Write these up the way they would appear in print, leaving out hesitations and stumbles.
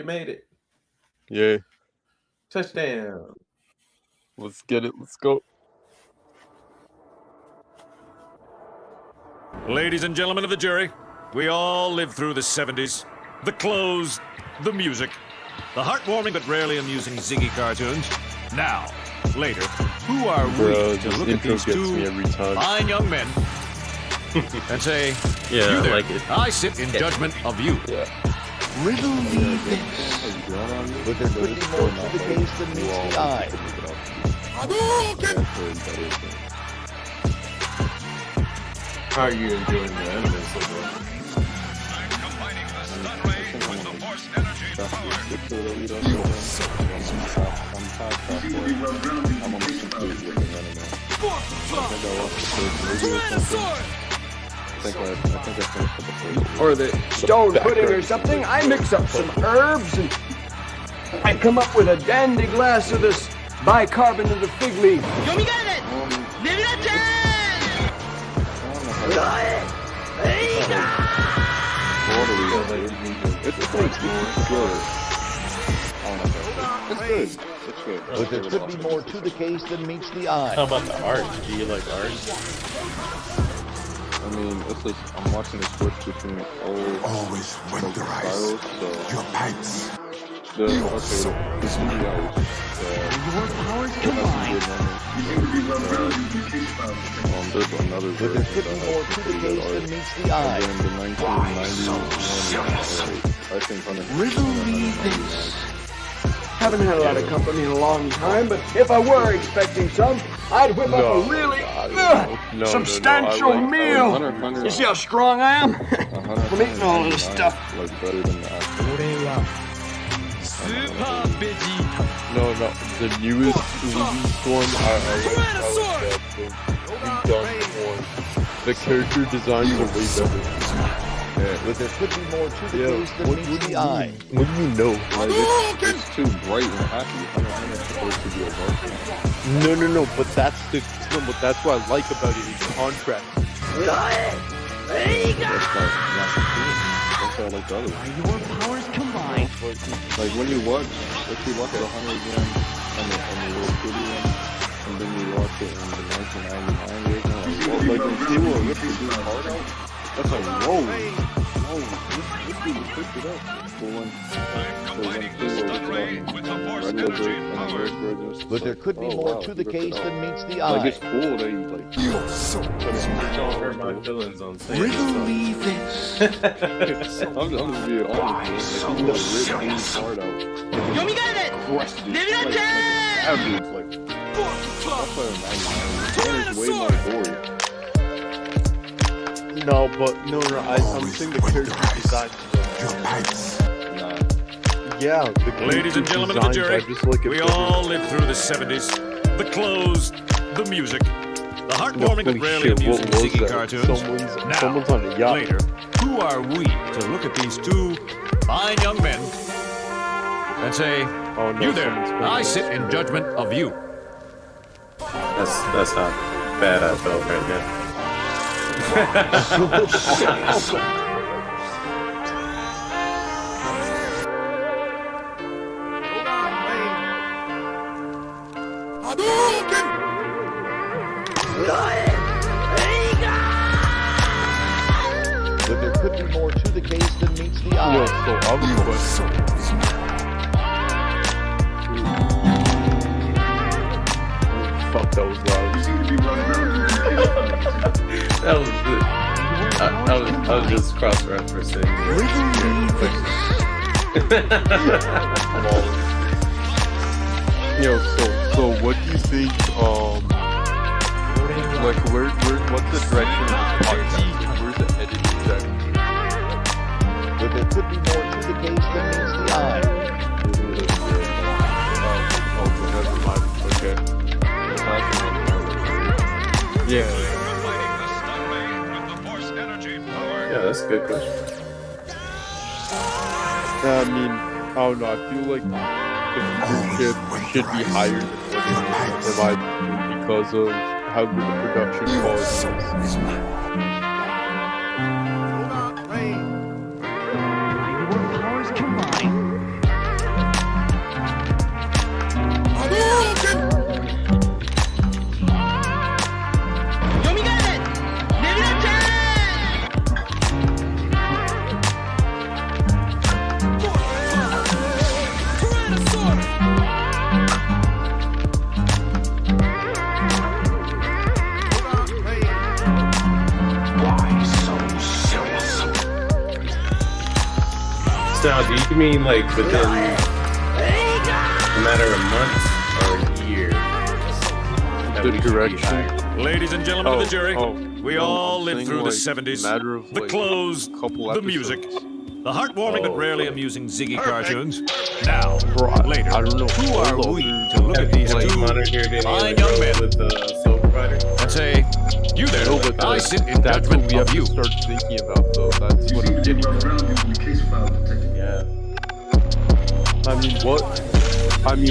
You made it. Yeah. Touchdown. Let's get it. Let's go. Ladies and gentlemen of the jury, we all lived through the 70s. The clothes, the music, the heartwarming but rarely amusing Ziggy cartoons. Now, later, who are we to look at these two fine young men and say, yeah, you there, I like it. I sit in judgment of you. Yeah. Riddle me this. But there could be more to the case than meets the eye. How are you enjoying the evidence so far? Or the stone pudding or something. I mix up some herbs and I come up with a dandy glass of this bicarbonate of fig leaf. It's good. But there could be more to the case than meets the eye. How about the art? Do you like art? I mean, it's just, I'm watching the switch between always winterize your pipes. The Your powers combined. there's another But there could be more to the case than meets the eye. And then the 1990s I think Riddle me this. Haven't had a lot of company in a long time, but if I were expecting some, I'd whip up a really substantial meal. You see how strong I am? I'm eating all this stuff. Like better than the actual. No, the newest one, I like that too. The character designs are way better. But there could be more to the case than meets the eye. What do you know? Like, it's too bright and happy. Hunter supposed to be a dark one. No, but that's what I like about it, it's contrast. That's why I like the other one. Your powers combined. Like when you watch the Hunter again and the little kitty one, and then you watch it in the 1999 version, like when they were ripping his heart out, that's like, whoa, this dude picked it up. But there could be more to the case than meets the eye. Like it's cool that you like. Don't hurt my feelings on saying Riddle me this. I'm just being honest. Like, he like ripped his heart out. Crushed it. That dude's like, that's like a 99. It's way more gory. No, I'm saying the character design. Your pipes. Yeah, Ladies and gentlemen of the jury, we all lived through the 70s. The clothes, the music, the heartwarming but rarely amusing Ziggy cartoons. Now, later, who are we to look at these two fine young men and say, you there, I sit in judgment of you. That's how bad I felt right now. But there could be more to the case than meets the eye. Fuck, that was loud. That was good. I was just cross-referencing. Yo, so what do you think, like, what's the direction of the podcast? Where's the editing exactly? But there could be more to the case than meets the eye. Never mind. Okay. Yeah. Yeah, that's a good question. I mean, I don't know. I feel like the viewership should be higher than what it is, in my opinion, because of how good the production quality is. Your powers combined. mean like within a matter of months or a year? The direction. Ladies and gentlemen of the jury, we all lived through the 70s. The clothes, the music, the heartwarming but rarely amusing Ziggy cartoons. Now, later, I don't know. who are we to look at these two fine young men with SoulProvider and say, you there, I sit in that's what judgment we have of you. to start thinking about, though. That's what I'm getting at. Yeah. I mean,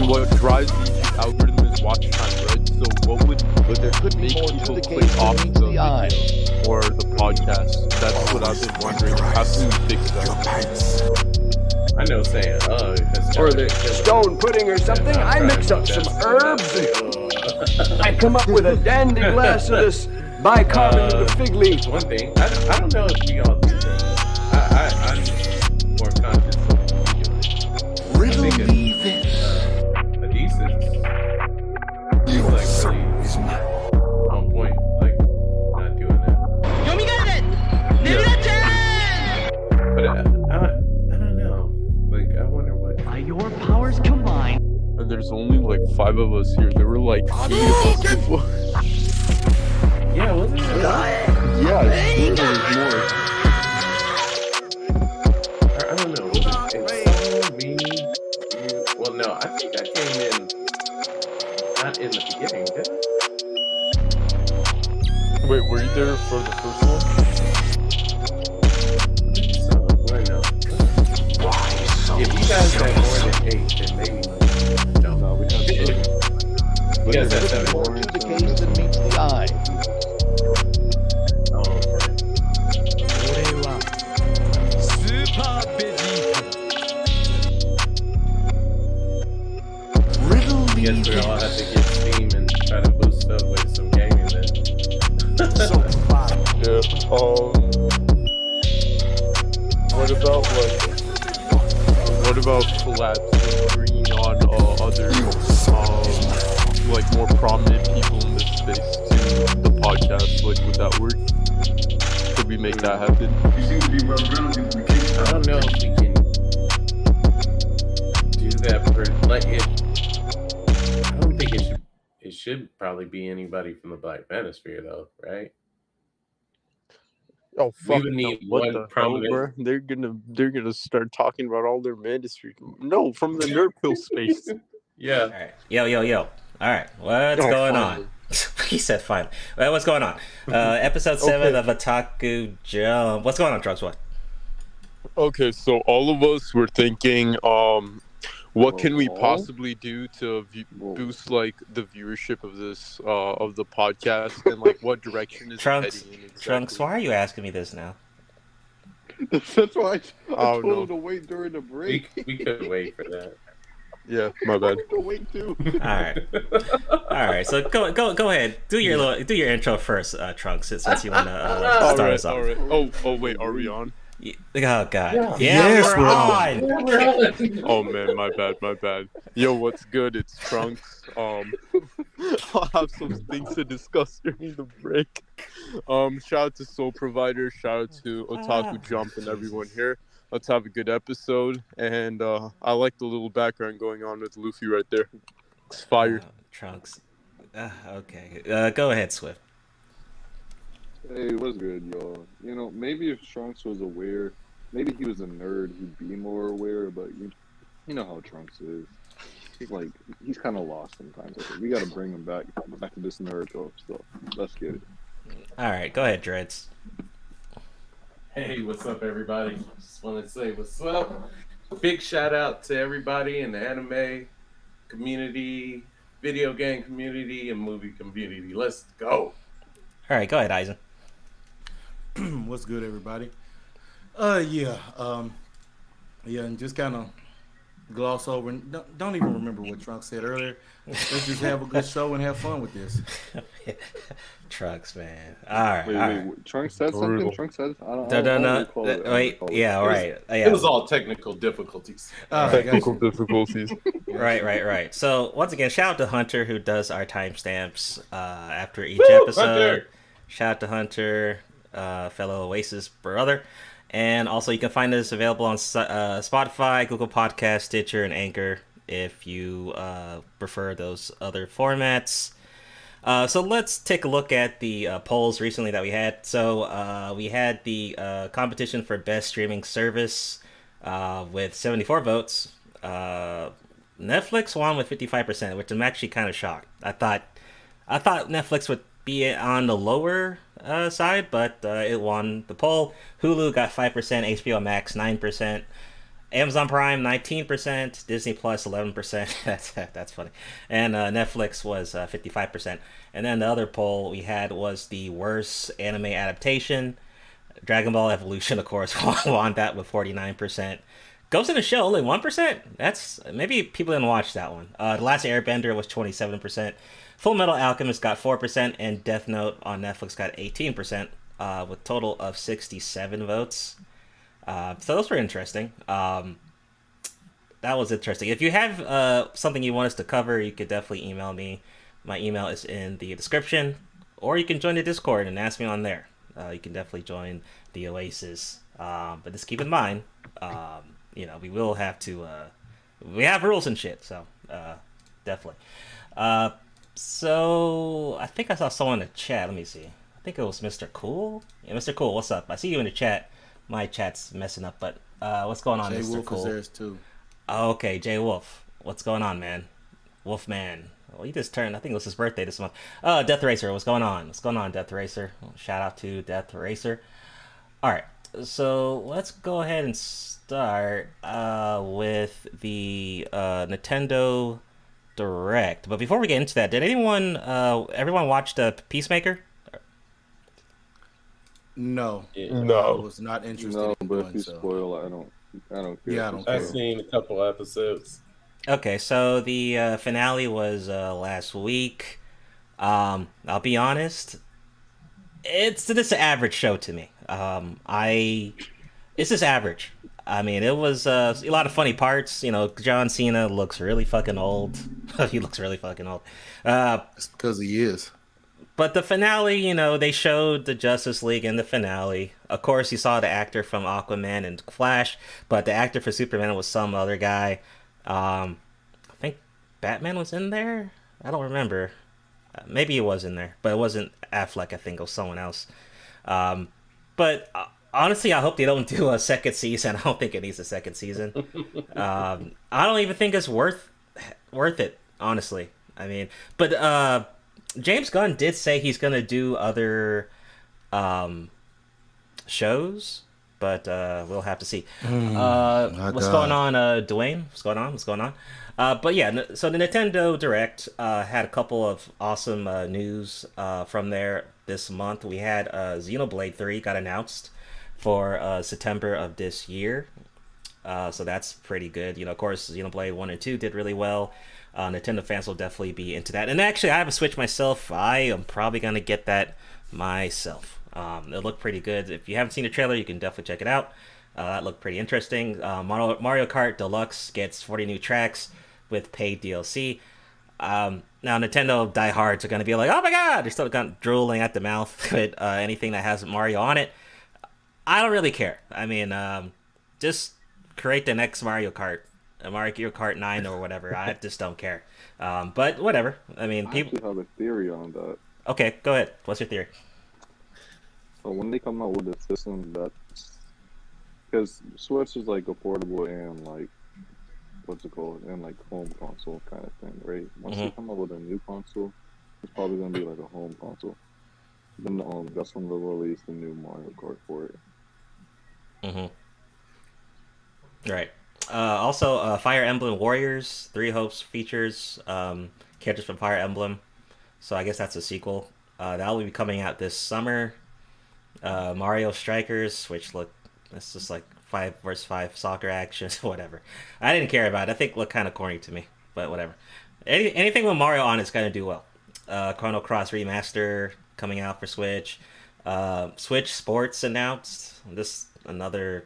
what drives the algorithm is watch time, right? So what would There could be make more to people the click case off than the meets the eye. video or the podcast? That's what I've been wondering. How can we fix that? I know saying, Or the stone pudding or something. I mix up some herbs and I come up with a dandy glass of this bicarbonate of fig leaf. one thing. I don't know if we all do that. I'm more conscious of Riddle me this. a decent. He's like really on point, like not doing that. But I don't know. Like I wonder what. By your powers combined. And there's only like 5 of us here. There were like 8 of us before. Yeah, wasn't it? Yeah, I swear there was more. I don't know. It's so me. Well, no, I think I came in not in the beginning, did I? Wait, were you there for the first one? So, well, no. If you guys had more than 8, then maybe. No, we had 7. You guys had 7. More to the case than meets the eye. Oh, Riddle I guess we all have to get Steam and try to boost up with some gaming then. Yeah. What about collabs and bringing on other like more prominent people in this space to the podcast? Like, would that work? Could we make that happen? I don't know if we can do that for like it. I don't think it should probably be anybody from the Black Manosphere though, right? Oh fuck! would need what one the hell, prominent- bro? They're gonna start talking about all their ministry. No, from the nerd pill space. Yeah. All right. Yo. All right. What's going on? He said fine. Well, what's going on? Episode 7 of OTAKU Jump. What's going on, Drugs? What? Okay, so all of us were thinking, what can we possibly do to boost like the viewership of this of the podcast, and like what direction is it heading in exactly? Trunks, why are you asking me this now? That's why I told him to wait during the break. We could wait for that. Yeah, my bad. To wait too. All right. So go ahead. Do your intro first, Trunks, since you want to start us off. All right. Oh wait, are we on? Oh god. Yes, we're on. Oh man, my bad. Yo, what's good? It's Trunks. I'll have some things to discuss during the break. Shout out to SoulProviderZ, shout out to OTAKU Jump and everyone here. Let's have a good episode. And I like the little background going on with Luffy right there. It's fire. Trunks. Okay. Go ahead, Swift. Hey, what's good, y'all? You know, maybe if Trunks was aware, maybe he was a nerd, he'd be more aware, but you know how Trunks is. He's kind of lost sometimes. We got to bring him back to this nerd stuff. So let's get it. All right, go ahead, Dreads. Hey, what's up, everybody? Just want to say what's up. Big shout out to everybody in the anime community, video game community, and movie community. Let's go. All right, go ahead, Eisen. What's good, everybody? And just kind of gloss over and don't even remember what Trunks said earlier. Let's just have a good show and have fun with this. Trunks, man. All right. Wait. Trunks said something? Trunks said No. Wait. Yeah. All right. It was all technical difficulties. Technical difficulties. Right. So once again, shout out to Hunter who does our timestamps after each episode. Hunter! Shout out to Hunter, fellow Oasis brother. And also, you can find us available on Spotify, Google Podcast, Stitcher, and Anchor if you prefer those other formats. So let's take a look at the polls recently that we had. So we had the competition for best streaming service with 74 votes. Netflix won with 55%, which I'm actually kind of shocked. I thought Netflix would be on the lower side, but it won the poll. Hulu got 5%, HBO Max 9%, Amazon Prime 19%, Disney Plus 11%. That's funny, and Netflix was 55%. And then the other poll we had was the worst anime adaptation. Dragon Ball Evolution, of course, won that with 49%. Ghost in the Shell only 1%. That's maybe people didn't watch that one. The Last Airbender was 27%. Full Metal Alchemist got 4%, and Death Note on Netflix got 18%, with total of 67 votes. So those were interesting. That was interesting. If you have something you want us to cover, you could definitely email me. My email is in the description, or you can join the Discord and ask me on there. You can definitely join the Oasis, but just keep in mind, we will have to. We have rules and shit, so definitely. So I think I saw someone in the chat. Let me see. I think it was Mr. Cool. Yeah, Mr. Cool, what's up? I see you in the chat. My chat's messing up, but what's going on, Jay Mr. Wolf Cool? is theirs too. Oh, okay, Jay Wolf. What's going on, man? Wolfman. Well, he just turned. I think it was his birthday this month. Death Racer. What's going on? What's going on, Death Racer? Shout out to Death Racer. All right, so let's go ahead and start with the Nintendo Direct. But before we get into that, did everyone watch the Peacemaker? No. No. I was not interested. No, in but doing if you so. spoil, I don't care. Yeah, I don't care. I've seen a couple episodes. Okay, so the finale was last week. I'll be honest, it's this average show to me. It's just average. I mean, it was a lot of funny parts. John Cena looks really fucking old. He looks really fucking old. It's because he is. But the finale, they showed the Justice League in the finale. Of course, you saw the actor from Aquaman and Flash, but the actor for Superman was some other guy. I think Batman was in there. I don't remember. Maybe he was in there, but it wasn't Affleck. I think it was someone else. But honestly, I hope they don't do a second season. I don't think it needs a second season. I don't even think it's worth it, honestly. I mean, but James Gunn did say he's gonna do other shows, but we'll have to see. What's going on, Dwayne? What's going on? But yeah, so the Nintendo Direct had a couple of awesome news from there this month. We had Xenoblade 3 got announced for September of this year. So that's pretty good. Of course, Xenoblade 1 and 2 did really well. Nintendo fans will definitely be into that. And actually, I have a Switch myself. I am probably going to get that myself. It looked pretty good. If you haven't seen the trailer, you can definitely check it out. That looked pretty interesting. Mario Kart Deluxe gets 40 new tracks with paid DLC. Now, Nintendo diehards are going to be like, oh my god, they're still drooling at the mouth with anything that has Mario on it. I don't really care. I mean, just create the next Mario Kart. Mario Kart 9 or whatever. I just don't care. But whatever. I mean, I actually have a theory on that. Okay, go ahead. What's your theory? So when they come out with a system that, because Switch is like a portable and like, what's it called, and like home console kind of thing, right? Once they come out with a new console, it's probably gonna be like a home console. Then that's when they'll release the new Mario Kart for it. Right. Also, Fire Emblem Warriors 3 Hopes features characters from Fire Emblem, so I guess that's a sequel. That will be coming out this summer. Mario Strikers, which it's just like 5 vs 5 soccer action, whatever. I didn't care about it. I think it looked kind of corny to me, but whatever. Anything with Mario on is gonna do well. Chrono Cross Remaster coming out for Switch. Switch Sports announced. This another,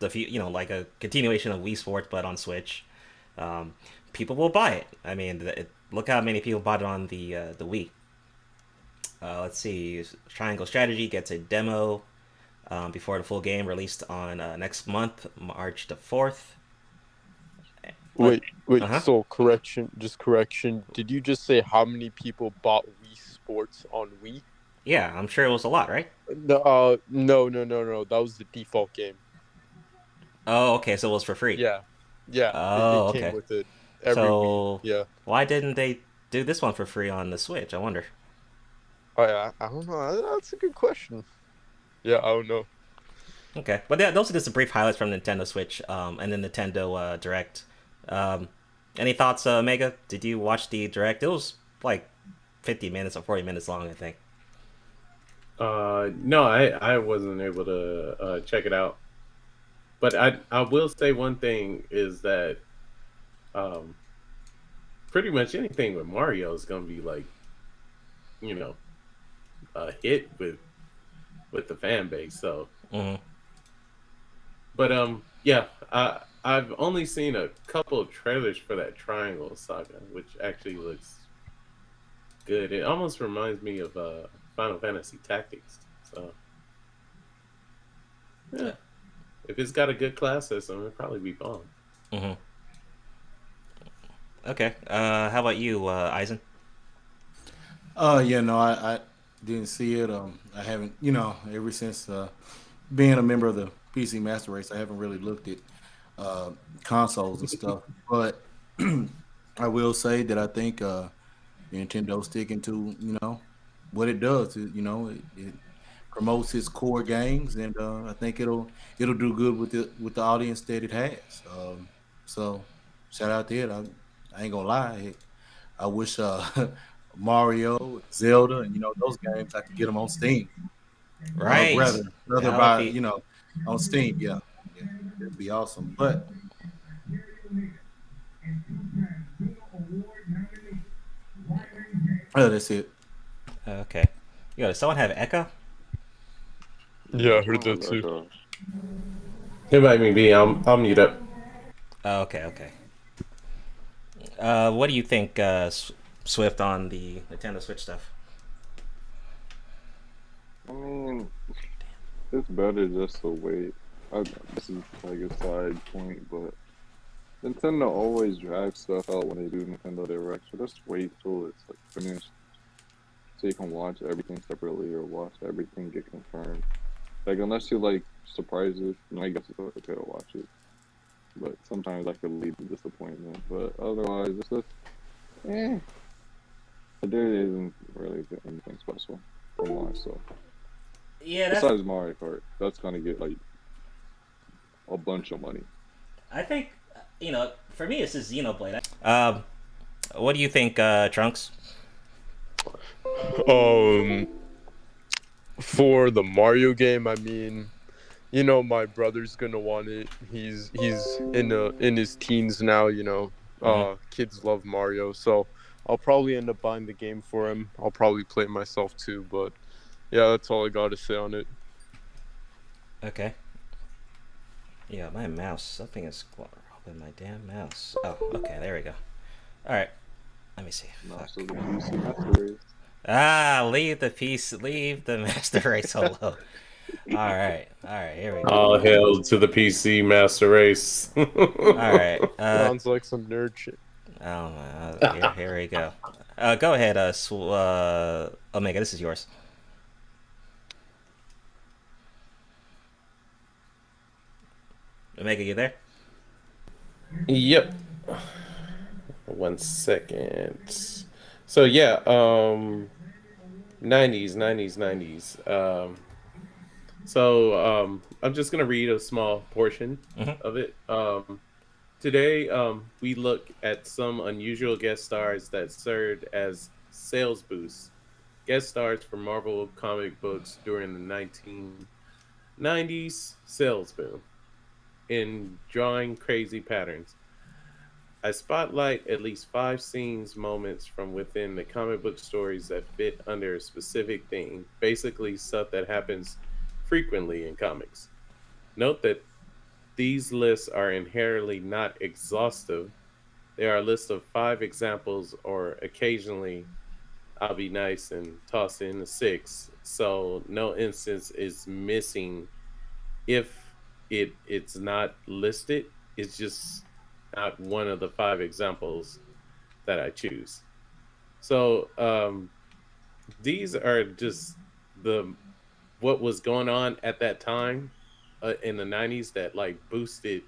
like a continuation of Wii Sports, but on Switch. People will buy it. I mean, look how many people bought it on the Wii. Let's see. Triangle Strategy gets a demo. before the full game released on next month, March the 4th. Wait. So correction. Did you just say how many people bought Wii Sports on Wii? Yeah, I'm sure it was a lot, right? No. That was the default game. Oh, okay. So it was for free. Yeah. Oh, it came okay. with it. Every So Wii. Yeah. why didn't they do this one for free on the Switch? I wonder. Oh, yeah, I don't know. That's a good question. Yeah, I don't know. Okay, but yeah, those are just the brief highlights from Nintendo Switch, and then Nintendo Direct. Any thoughts, Mega? Did you watch the Direct? It was like 50 minutes or 40 minutes long, I think. No, I wasn't able to check it out. But I will say one thing is that pretty much anything with Mario is gonna be like, a hit with the fan base. So, but yeah, I've only seen a couple of trailers for that Triangle Saga, which actually looks good. It almost reminds me of Final Fantasy Tactics. So, yeah, if it's got a good class system, it'll probably be fun. Okay. How about you, Eisen? Yeah, no, I didn't see it. I haven't, ever since being a member of the PC Master Race, I haven't really looked at consoles and stuff. But I will say that I think Nintendo's sticking to, what it does. It promotes its core games, and I think it'll do good with the audience that it has. So shout out to it. I ain't gonna lie. I wish Mario, Zelda, and those games I could get them on Steam. Right. Rather buy on Steam. Yeah, it'd be awesome. But that's it. Okay. Does someone have echo? Yeah, I heard that too. It might be. I'll mute up. Oh, okay. What do you think, Swift, on the Nintendo Switch stuff? I mean, it's better just to wait. This is like a side point, but Nintendo always drags stuff out when they do Nintendo Direct, so just wait till it's like finished, so you can watch everything separately or watch everything get confirmed. Like, unless you like surprises, I guess it's okay to watch it. But sometimes I could lead to disappointment. But otherwise, it's just, there isn't really anything special from my stuff. Yeah, besides Mario Kart, that's gonna get like a bunch of money. I think, for me, it's just Xenoblade. What do you think, Trunks? For the Mario game, I mean, my brother's gonna want it. He's in his teens now. Kids love Mario, so I'll probably end up buying the game for him. I'll probably play it myself too, but yeah, that's all I got to say on it. Okay. Yeah, my mouse. Something is robbing my damn mouse. Oh, okay, there we go. All right, let me see. Leave the Master Race alone. All right, here we go. All hail to the PC Master Race. All right. Sounds like some nerd shit. Oh, here we go. Go ahead, Omega. This is yours. Omega, you there? Yep. 1 second. So yeah, 90s. I'm just gonna read a small portion of it. Today, we look at some unusual guest stars that served as sales boosts. Guest stars for Marvel comic books during the 1990s sales boom. In drawing crazy patterns, I spotlight at least 5 scenes, moments from within the comic book stories that fit under a specific theme, basically stuff that happens frequently in comics. Note that these lists are inherently not exhaustive. They are a list of 5 examples, or occasionally I'll be nice and toss in a 6, so no instance is missing if it's not listed, it's just not one of the 5 examples that I choose. So these are just what was going on at that time in the 90s that like boosted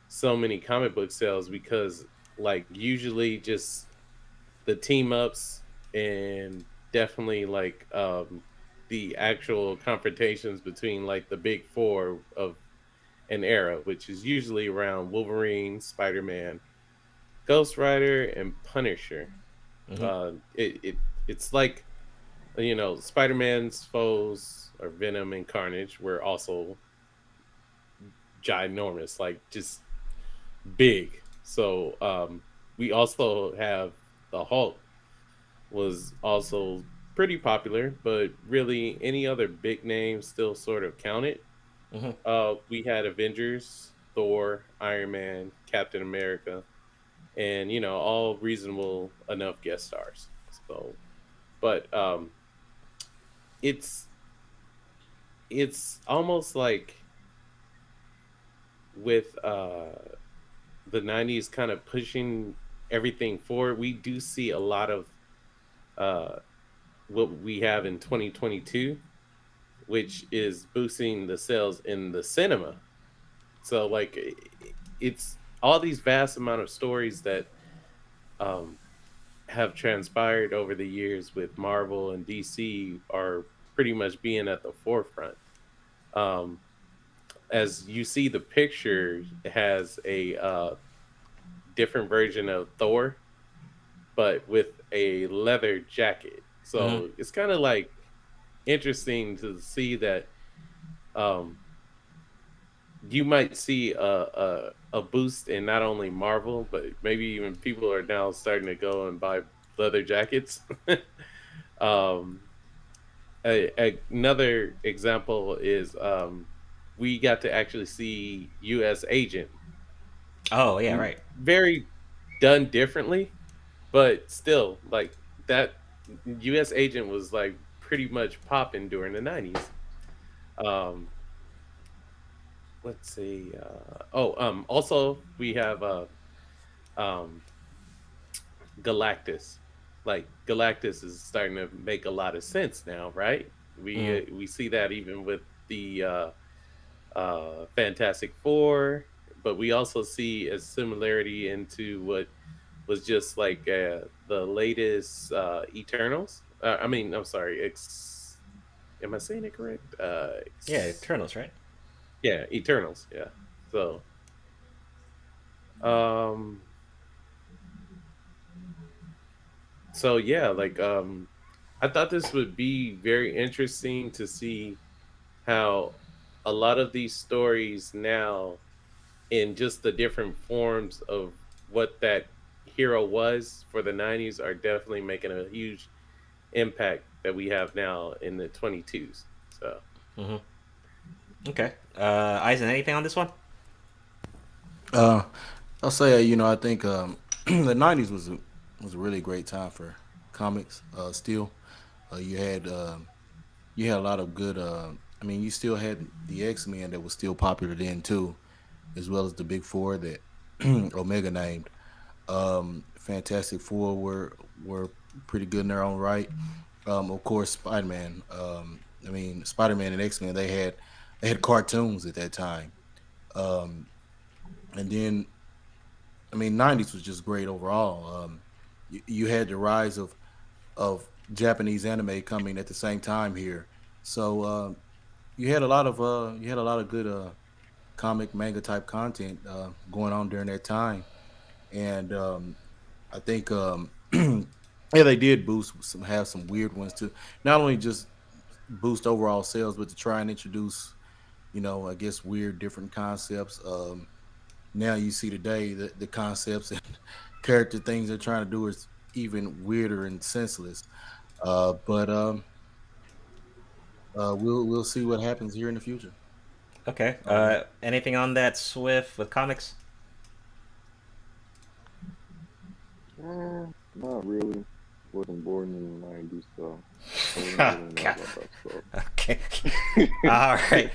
so many comic book sales, because like usually just the team ups and definitely like the actual confrontations between like the big 4 of an era, which is usually around Wolverine, Spider-Man, Ghost Rider, and Punisher. It's like, you know, Spider-Man's foes or Venom and Carnage were also ginormous, like just big. So we also have the Hulk was also pretty popular, but really any other big name still sort of counted. We had Avengers, Thor, Iron Man, Captain America, and you know, all reasonable enough guest stars. So, but it's almost like with the 90s kind of pushing everything forward, we do see a lot of what we have in 2022, which is boosting the sales in the cinema. So like it's all these vast amount of stories that have transpired over the years with Marvel and DC are pretty much being at the forefront. As you see, the picture has a different version of Thor, but with a leather jacket. So it's kind of like interesting to see that you might see a boost in not only Marvel, but maybe even people are now starting to go and buy leather jackets. Another example is we got to actually see U.S. Agent. Oh yeah, right. Very done differently, but still like that U.S. Agent was like pretty much popping during the 90s. Let's see. Also we have Galactus. Like Galactus is starting to make a lot of sense now, right? We see that even with the Fantastic Four, but we also see a similarity into what was just like the latest Eternals. I'm sorry. Am I saying it correct? Yeah, Eternals, right? Yeah, Eternals. Yeah. So, yeah, like I thought this would be very interesting to see how a lot of these stories now, in just the different forms of what that hero was for the 90s, are definitely making a huge impact that we have now in the 22s. So okay. Eisen, anything on this one? I'll say, you know, I think the '90s was a really great time for comics. Still, you had a lot of good. I mean, you still had the X-Men that was still popular then too, as well as the Big Four that Omega named. Fantastic Four were pretty good in their own right. Of course, Spider-Man. I mean, Spider-Man and X-Men, they had cartoons at that time. And then, I mean, '90s was just great overall. You had the rise of Japanese anime coming at the same time here, so you had a lot of good comic manga type content going on during that time, and I think yeah, they did have some weird ones to not only just boost overall sales, but to try and introduce, you know, I guess weird different concepts. Now you see today the concepts and character things they're trying to do is even weirder and senseless. But we'll see what happens here in the future. Okay. Anything on that Swift with comics? Not really. wasn't born in the 90s, so I wouldn't Oh, really know God. about that stuff. Okay. All right.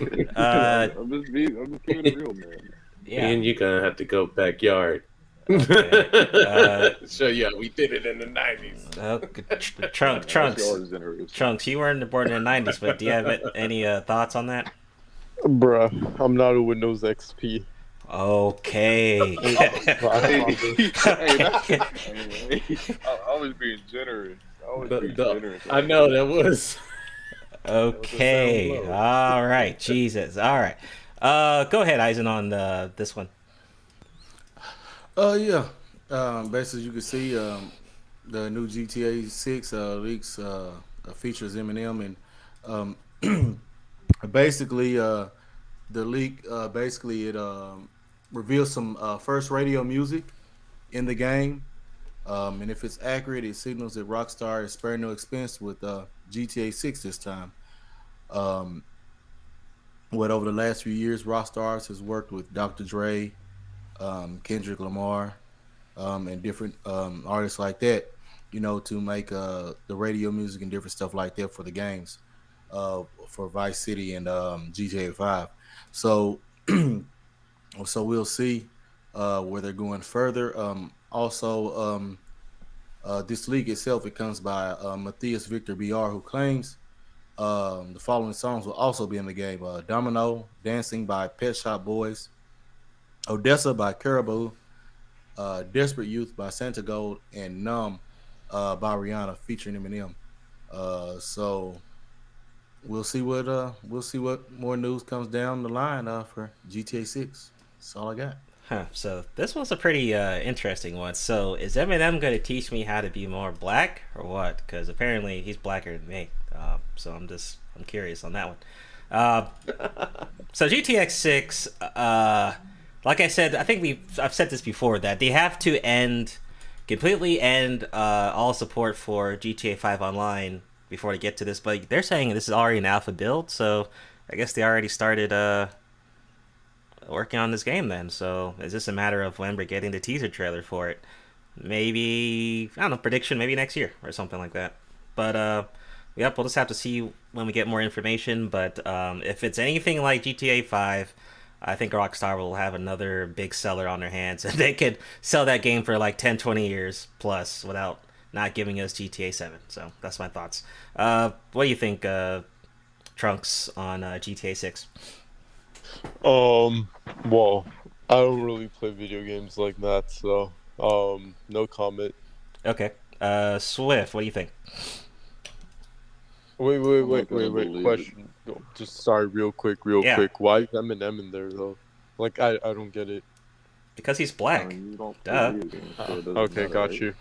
I'm just keeping it real, man. Yeah. And you're gonna have to go backyard. Okay. Show you how we did it in the 90s. Trunks, you weren't born in the 90s, but do you have any thoughts on that? Bruh, I'm not a Windows XP. Okay. I was being generous. I know that was. Okay. All right. Jesus. All right. Go ahead, Eisen, on this one. Yeah. Basically, you can see the new GTA 6 leaks features Eminem, and basically the leak basically it reveals some first radio music in the game, and if it's accurate, it signals that Rockstar is sparing no expense with GTA 6 this time. What over the last few years, Rockstar has worked with Dr. Dre, Kendrick Lamar, and different artists like that, to make the radio music and different stuff like that for the games, for Vice City and GTA 5. So, so we'll see where they're going further. Also, this league itself, it comes by Matthias Victor BR, who claims the following songs will also be in the game: Domino, Dancing by Pet Shop Boys, Odessa by Caribou, Desperate Youth by Santa Gold, and Numb by Rihanna featuring Eminem. So we'll see what more news comes down the line for GTA 6. That's all I got. Huh. So this one's a pretty interesting one. So is Eminem going to teach me how to be more black or what? Because apparently he's blacker than me. So I'm curious on that one. So GTX 6, like I said, I think I've said this before, that they have to completely end all support for GTA 5 Online before they get to this. But they're saying this is already an alpha build, so I guess they already started working on this game then. So is this a matter of when we're getting the teaser trailer for it? Maybe, I don't know, prediction, maybe next year or something like that. But yep, we'll just have to see when we get more information. But if it's anything like GTA 5, I think Rockstar will have another big seller on their hands, and they could sell that game for like 10-20 years plus without not giving us GTA 7. So that's my thoughts. What do you think, Trunks, on GTA 6? Well, I don't really play video games like that, so no comment. Okay. Swift, what do you think? Wait. Question. Just sorry, real quick. Why is Eminem in there though? Like I don't get it. Because he's black. Duh. Okay, got you.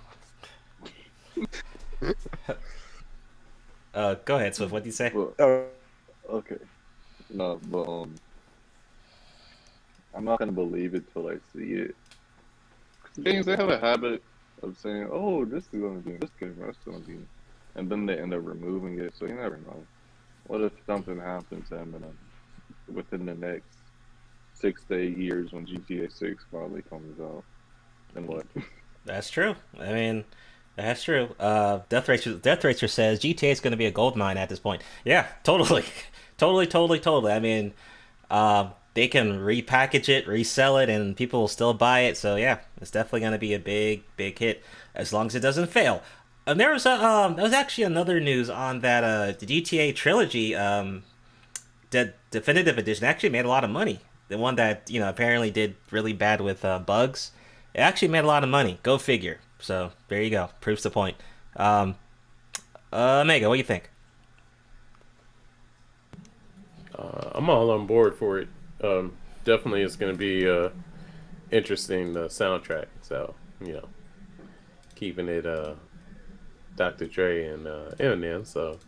Go ahead, Swift. What do you say? Okay. No, but I'm not gonna believe it till I see it. Games, they have a habit of saying, "Oh, this is gonna be this game, that's gonna be," and then they end up removing it. So you never know. What if something happens to Eminem within the next 6 to 8 years when GTA 6 finally comes out? Then what? That's true. I mean, that's true. Death Racer says GTA is going to be a gold mine at this point. Yeah, totally. totally. I mean, they can repackage it, resell it, and people will still buy it. So yeah, it's definitely going to be a big hit as long as it doesn't fail. And there was actually another news on that the GTA trilogy, the definitive edition actually made a lot of money. The one that apparently did really bad with bugs, it actually made a lot of money. Go figure. So there you go. Proves the point. Mega, what do you think? I'm all on board for it. Definitely, it's going to be interesting soundtrack. So keeping it Dr. Dre and Eminem. So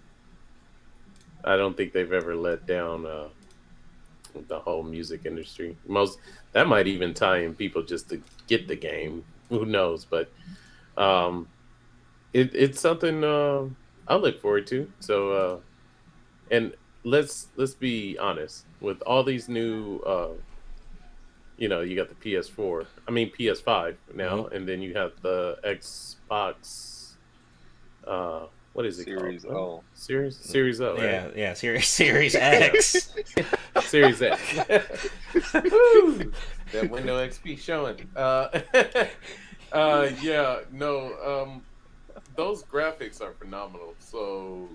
I don't think they've ever let down the whole music industry. That might even tie in people just to get the game. Who knows? But it's something I look forward to. So and let's be honest, with all these new you got the PS5 now, and then you have the Xbox What is it Series called? L. Series L, right? Yeah, Series X. Series X. Woo! That Window XP showing. Those graphics are phenomenal. So,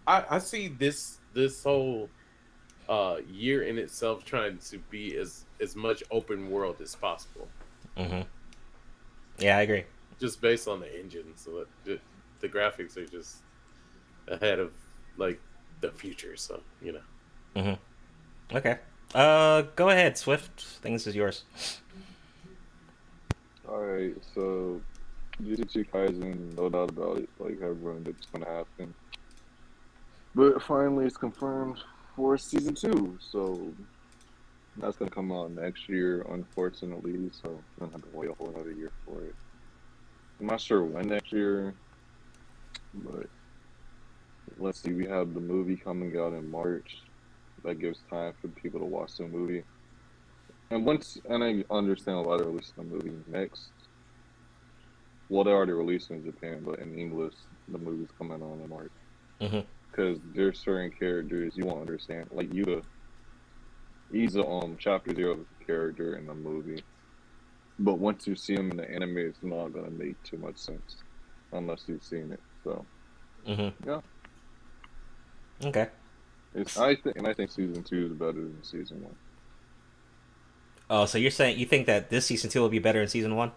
I see this whole year in itself trying to be as much open world as possible. Mm-hmm. Yeah, I agree. Just based on the engine, so that the graphics are just ahead of like the future. So Mm-hmm. Okay. Go ahead, Swift. Things is yours. Alright, so Jujutsu Kaisen, no doubt about it. Like everyone, it's gonna happen. But finally, it's confirmed for season 2. So that's gonna come out next year, unfortunately. So I'm gonna have to wait a whole another year for it. I'm not sure when next year, but let's see. We have the movie coming out in March. That gives time for people to watch the movie. And I understand a lot of releasing the movie next. Well, they already released it in Japan, but in English, the movie's coming on in March. Mm-hmm. Because there's certain characters you won't understand. Like Yuta. He's a chapter 0 character in the movie. But once you see him in the anime, it's not gonna make too much sense. Unless you've seen it. So yeah. Okay. I think season 2 is better than season 1. Oh, so you're saying you think that this season 2 will be better than season 1?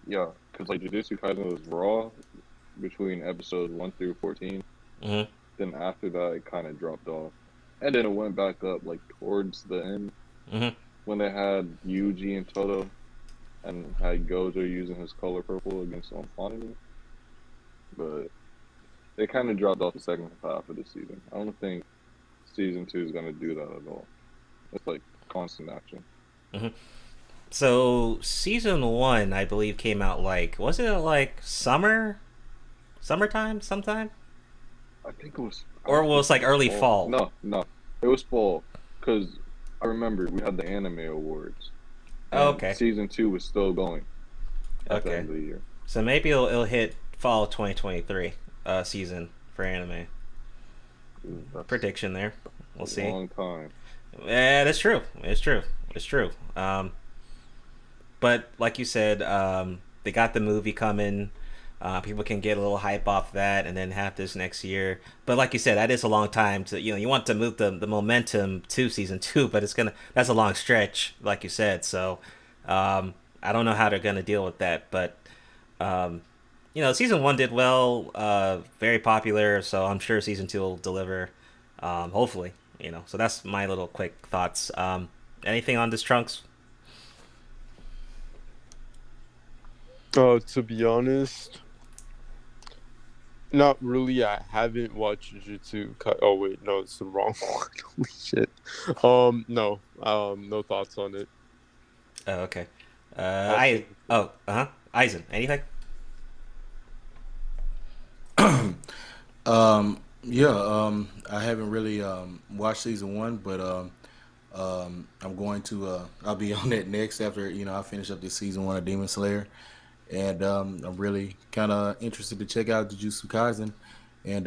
Yeah, because like Jujutsu Kaisen was raw between episodes 1 through 14. Mm-hmm. Then after that, it kind of dropped off, and then it went back up like towards the end when they had Yuji and Toto, and had Gojo using his color purple against Fontaine. But they kind of dropped off the second half of the season. I don't think season 2 is gonna do that at all. It's like constant action. Mm-hmm. So season 1, I believe, came out wasn't it like summertime, sometime? I think it was. Or was like early fall? No, it was fall. Because I remember we had the anime awards. Oh, okay. Season 2 was still going. At the Okay. end of the year. So maybe it'll hit fall 2023 season for anime. Prediction there. We'll see. Long time. Yeah, that's true. It's true. But like you said, they got the movie coming. People can get a little hype off that, and then have this next year. But like you said, that is a long time to you want to move the momentum to season 2, but that's a long stretch, like you said. So I don't know how they're gonna deal with that. But season 1 did well, very popular. So I'm sure season 2 will deliver. Hopefully, So that's my little quick thoughts. Anything on this, Trunks? To be honest, not really. I haven't watched Jujutsu. Oh wait, no, it's the wrong one. Holy shit. No. No thoughts on it. Oh, okay. Eisen, anything? I haven't really watched season 1, but I'm going to I'll be on that next after I finish up this season 1 of Demon Slayer, and I'm really kind of interested to check out Jujutsu Kaisen, and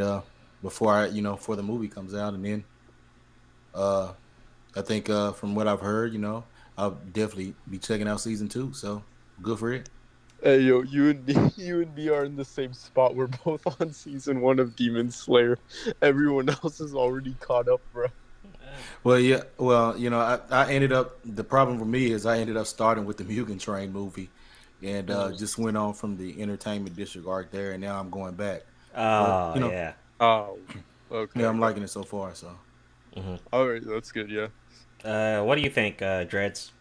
before before the movie comes out, and then I think from what I've heard, I'll definitely be checking out season 2. So good for it. Hey yo, you and me are in the same spot. We're both on season 1 of Demon Slayer. Everyone else is already caught up, bro. Well, yeah. Well, I ended up. The problem for me is I ended up starting with the Mugen Train movie, and just went on from the entertainment district arc there, and now I'm going back. Oh, but, yeah. Oh, okay. Yeah, I'm liking it so far. So. Mm-hmm. All right, that's good. Yeah. What do you think, Dreads?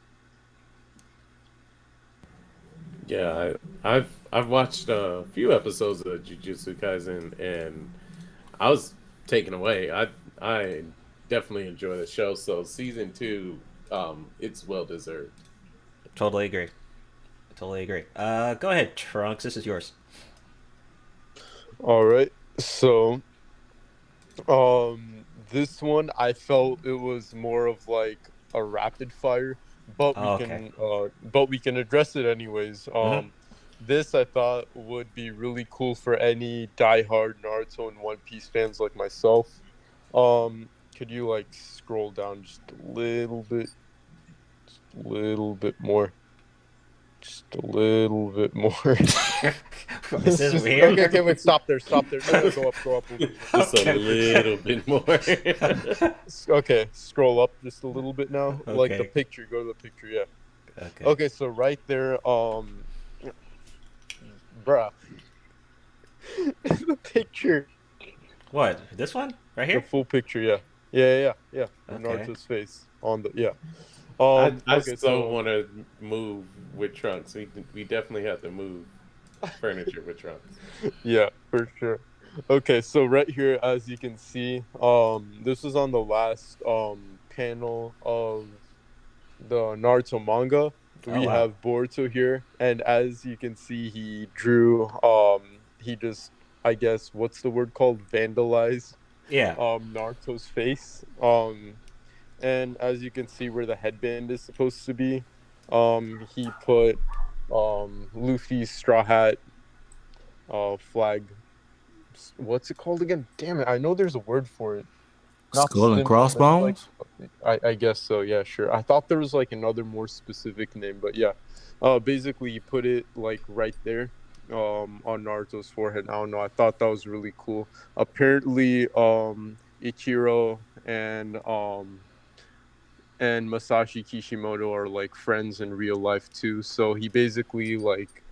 Yeah, I've watched a few episodes of Jujutsu Kaisen, and I was taken away. I definitely enjoy the show. So season 2, it's well deserved. Totally agree. Go ahead, Trunks. This is yours. All right. So, this one I felt it was more of like a rapid fire, but we can address it anyways. this I thought would be really cool for any diehard Naruto and One Piece fans like myself. Could you like scroll down just a little bit more? Just a little bit more. This is weird. Okay, wait, stop there. No, go up a little bit. Just a little bit more. Okay, scroll up just a little bit now. Okay. Like the picture, go to the picture, yeah. Okay. Okay, so right there, bruh. The picture. What? This one? Right The here? full picture, yeah. Yeah. Okay. Naruto's face on the, yeah. I Okay, so want to move with Trunks. We definitely have to move furniture with Trunks. Yeah, for sure. Okay, so right here, as you can see, this is on the last panel of the Naruto manga. We have Boruto here, and as you can see, he drew he just, I guess, what's the word called, vandalized Naruto's face. And as you can see where the headband is supposed to be, he put Luffy's straw hat flag. What's it called again? Damn it, I know there's a word for it. Skull and crossbones? I guess so, yeah, sure. I thought there was like another more specific name, but yeah. Basically, you put it like right there on Naruto's forehead. I don't know, I thought that was really cool. Apparently, Ichiro and Masashi Kishimoto are like friends in real life too. So he basically like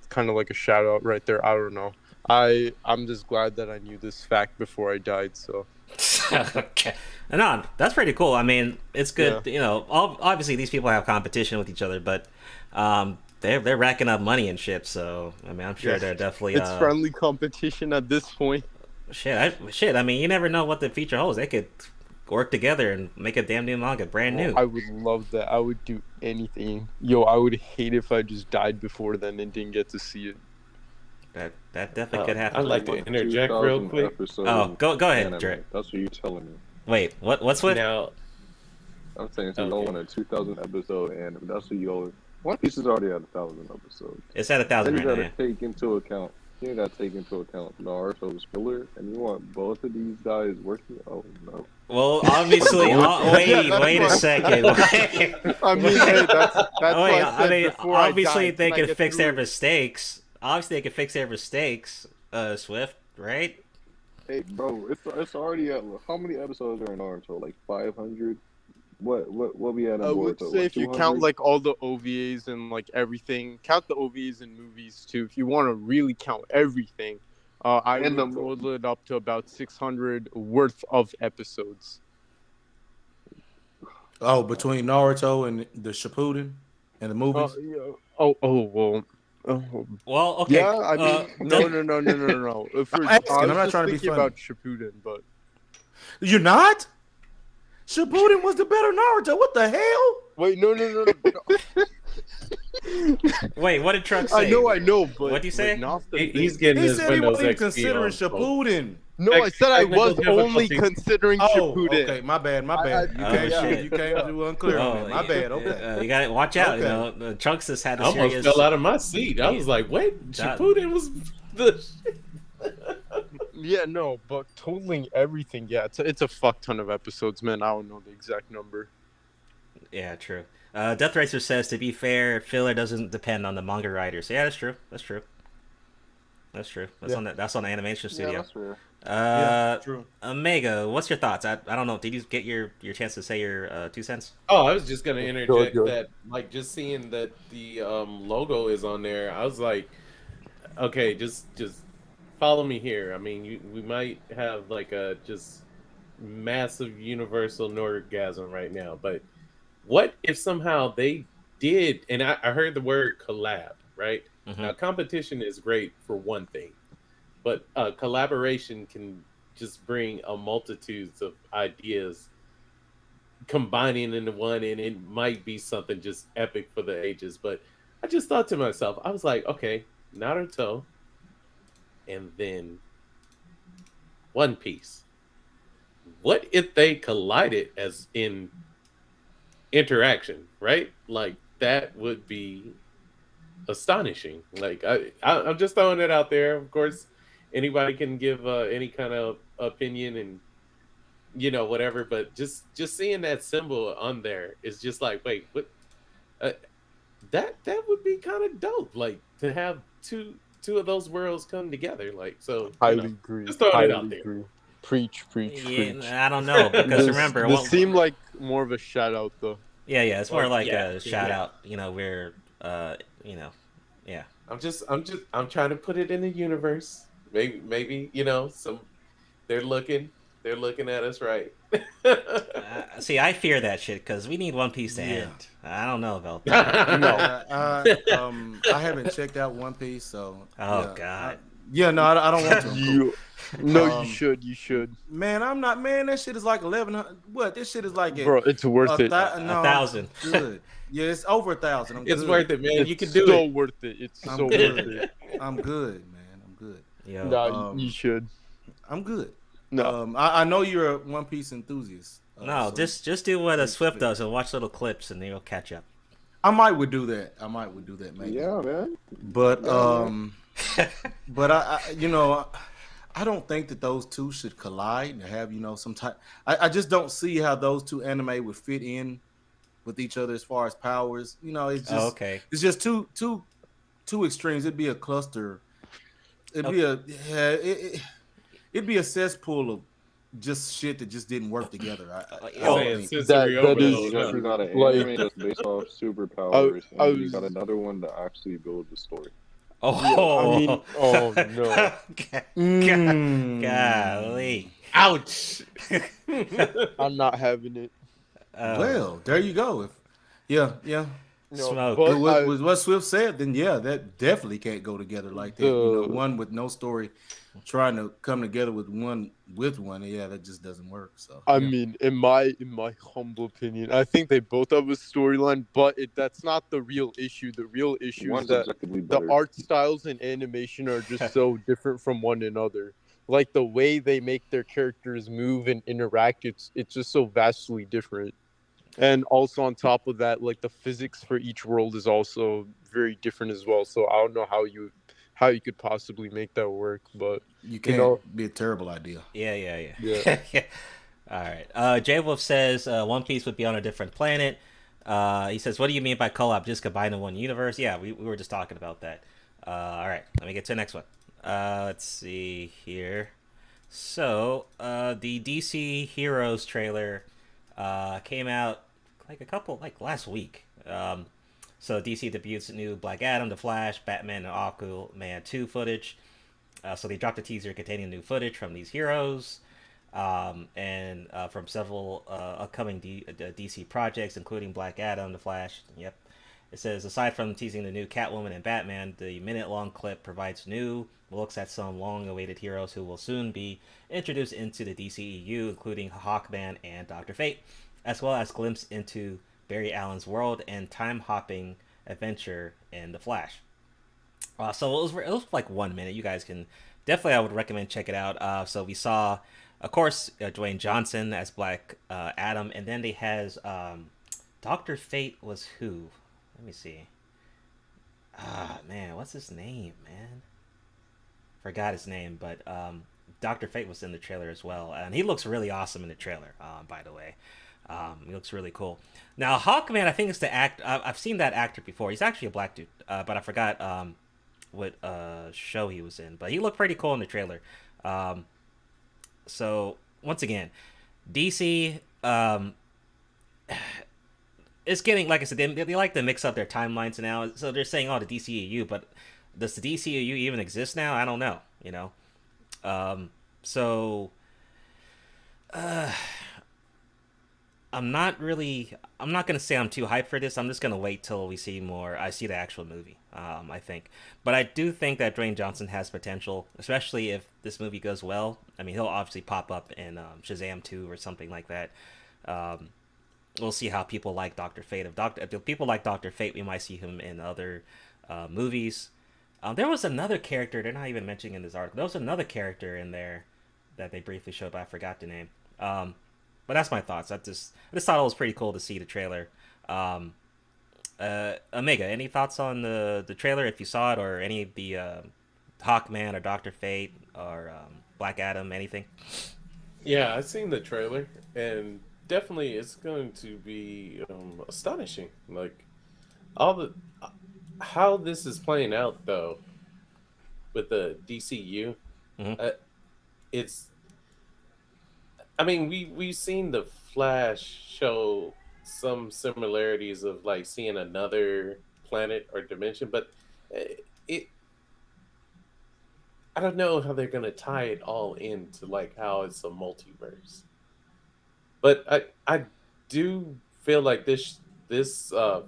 kind of like a shout out right there. I don't know. I'm just glad that I knew this fact before I died. So okay. No, that's pretty cool. I mean, it's good. Yeah. You know, obviously these people have competition with each other, but they're racking up money and shit. So I mean, I'm sure they're definitely it's friendly competition at this point. Shit. I mean, you never know what the future holds. They could work together and make a damn new manga, brand new. I would love that. I would do anything. Yo, I would hate if I just died before then and didn't get to see it. That definitely could happen. I'd like to interject real quick. Oh, go ahead, Dre. That's what you're telling me. Wait, what's with? Now, I'm saying so y'all want a 2,000 episode anime. That's what y'all. One Piece is already at 1,000 episodes. It's at 1,000 right now. You gotta take into account. You gotta take into account Naruto's filler, and you want both of these guys working. Oh no. Well, obviously, wait a second. I mean, hey, that's why I said before obviously I died, they can I can get fix through their it? mistakes. Obviously, they can fix their mistakes. Swift, right? Hey, bro, it's already at how many episodes are in Naruto? Like 500. What we at? I would Boruto? say if you 200? count like all the OVAs and like everything, count the OVAs and movies too. If you want to really count everything, I would roll it up to about 600 worth of episodes. Oh, between Naruto and the Shippuden and the movies. Well, okay. Yeah, I mean, no. If we're, I'm not just trying to be thinking funny. about Shippuden, but You're not? Shippuden was the better Naruto. What the hell? Wait, no. Wait, what did Trunks say? I know, but what did you say? He's getting He his said he Windows wasn't XP considering on. Shippuden. No, I said I was Technical only difficulty. considering Oh, Shippuden. okay, my bad. You came too unclear on that. My bad. Okay. You gotta watch out. Okay. You know, Trunks has had a I almost serious. fell out of my seat. I was like, wait, Shippuden was the shit. Yeah, no, but totaling everything, yeah, it's a fuck ton of episodes, man. I don't know the exact number. Yeah, true. Death Racer says, to be fair, filler doesn't depend on the manga writers. Yeah, that's true. That's on the animation studio. Yeah, that's fair. True. Omega, what's your thoughts? I don't know. Did you get your chance to say your 2 cents? Oh, I was just gonna interject Go. that, like, just seeing that the logo is on there, I was like, okay, just follow me here. I mean, we might have like a just massive universal orgasm right now, but what if somehow they did? And I heard the word collab, right? Mm-hmm. Now, competition is great for one thing, but collaboration can just bring a multitudes of ideas combining into one, and it might be something just epic for the ages. But I just thought to myself, I was like, okay, Naruto, and then One Piece. What if they collided as in interaction, right? Like, that would be astonishing. Like I'm just throwing it out there. Of course, anybody can give any kind of opinion and whatever. But just seeing that symbol on there is just like, wait, what? That would be kind of dope. Like to have two of those worlds come together. Like so. Highly agree. Just throwing it out there. Agree. Preach. I don't know because remember, this seemed like more of a shout out though. Yeah, it's more like a shout out. We're yeah. I'm trying to put it in the universe. Maybe some they're looking at us right. See, I fear that shit because we need One Piece to end. I don't know about that. No, I haven't checked out One Piece, so. Oh God. I don't want to. You should. Man, I'm not. Man, that shit is like 1,100. What? This shit is like. Bro, it's worth it. 1,000. Good. Yeah, it's over 1,000. It's worth it, man. You can do it. It's so worth it. It's so worth it. I'm good, man. I'm good. Yeah. No, you should. I'm good. No, I know you're a One Piece enthusiast. No, so just do what a Swift does and watch little clips, and then you'll catch up. I might would do that. Maybe. Yeah, man. But but I don't think that those two should collide and have some type. I just don't see how those two anime would fit in with each other as far as powers. It's just It's just two extremes. It'd be a cluster. It'd be a cesspool of just shit that just didn't work together. You got an anime that's based off superpowers, and you got another one to actually build the story. Oh, no! Golly! Ouch! I'm not having it. Well, there you go. Yeah. Smoke. With what Swift said, then that definitely can't go together like that. One with no story trying to come together with one, that just doesn't work. So I mean, in my humble opinion, I think they both have a storyline, but that's not the real issue. The real issue is that the art styles and animation are just so different from one another. Like the way they make their characters move and interact, it's just so vastly different. And also on top of that, like the physics for each world is also very different as well. So I don't know how you could possibly make that work, but you can't be a terrible idea. Yeah. All right. J Wolf says One Piece would be on a different planet. He says, "What do you mean by collab? Just combine in one universe?" Yeah, we were just talking about that. All right, let me get to the next one. Let's see here. So the DC Heroes trailer came out last week. So DC debuts new Black Adam, The Flash, Batman, and Aquaman 2 footage. So they dropped a teaser containing new footage from these heroes and from several upcoming DC projects, including Black Adam, The Flash. Yep. It says, aside from teasing the new Catwoman and Batman, the minute-long clip provides new looks at some long-awaited heroes who will soon be introduced into the DCEU, including Hawkman and Dr. Fate, as well as glimpse into Barry Allen's world and time-hopping adventure in The Flash. So it was like 1 minute. You guys can definitely, I would recommend check it out. So we saw, of course, Dwayne Johnson as Black Adam, and then they has Dr. Fate was who? Let me see. Man, what's his name, man? Forgot his name, but Dr. Fate was in the trailer as well, and he looks really awesome in the trailer. By the way, he looks really cool. Now, Hawkman, I think it's the act. I've seen that actor before. He's actually a black dude, but I forgot what show he was in. But he looked pretty cool in the trailer. So once again, DC. It's getting, like I said, they like to mix up their timelines now. So they're saying, the DCEU, but does the DCEU even exist now? I don't know, So I'm not going to say I'm too hyped for this. I'm just going to wait till we see more. I see the actual movie, I think. But I do think that Dwayne Johnson has potential, especially if this movie goes well. I mean, he'll obviously pop up in Shazam 2 or something like that. We'll see how people like Dr. Fate. If people like Dr. Fate, we might see him in other movies. There was another character they're not even mentioning in this article. There was another character in there that they briefly showed, but I forgot the name. But that's my thoughts. I just thought it was pretty cool to see the trailer. Omega, any thoughts on the trailer if you saw it, or any of the Hawkman or Doctor Fate or Black Adam, anything? Yeah, I've seen the trailer, and definitely it's going to be astonishing. Like all the how this is playing out though with the DCU. It's. I mean, we've seen the Flash show some similarities of like seeing another planet or dimension, but it. I don't know how they're gonna tie it all into like how it's a multiverse. But I do feel like this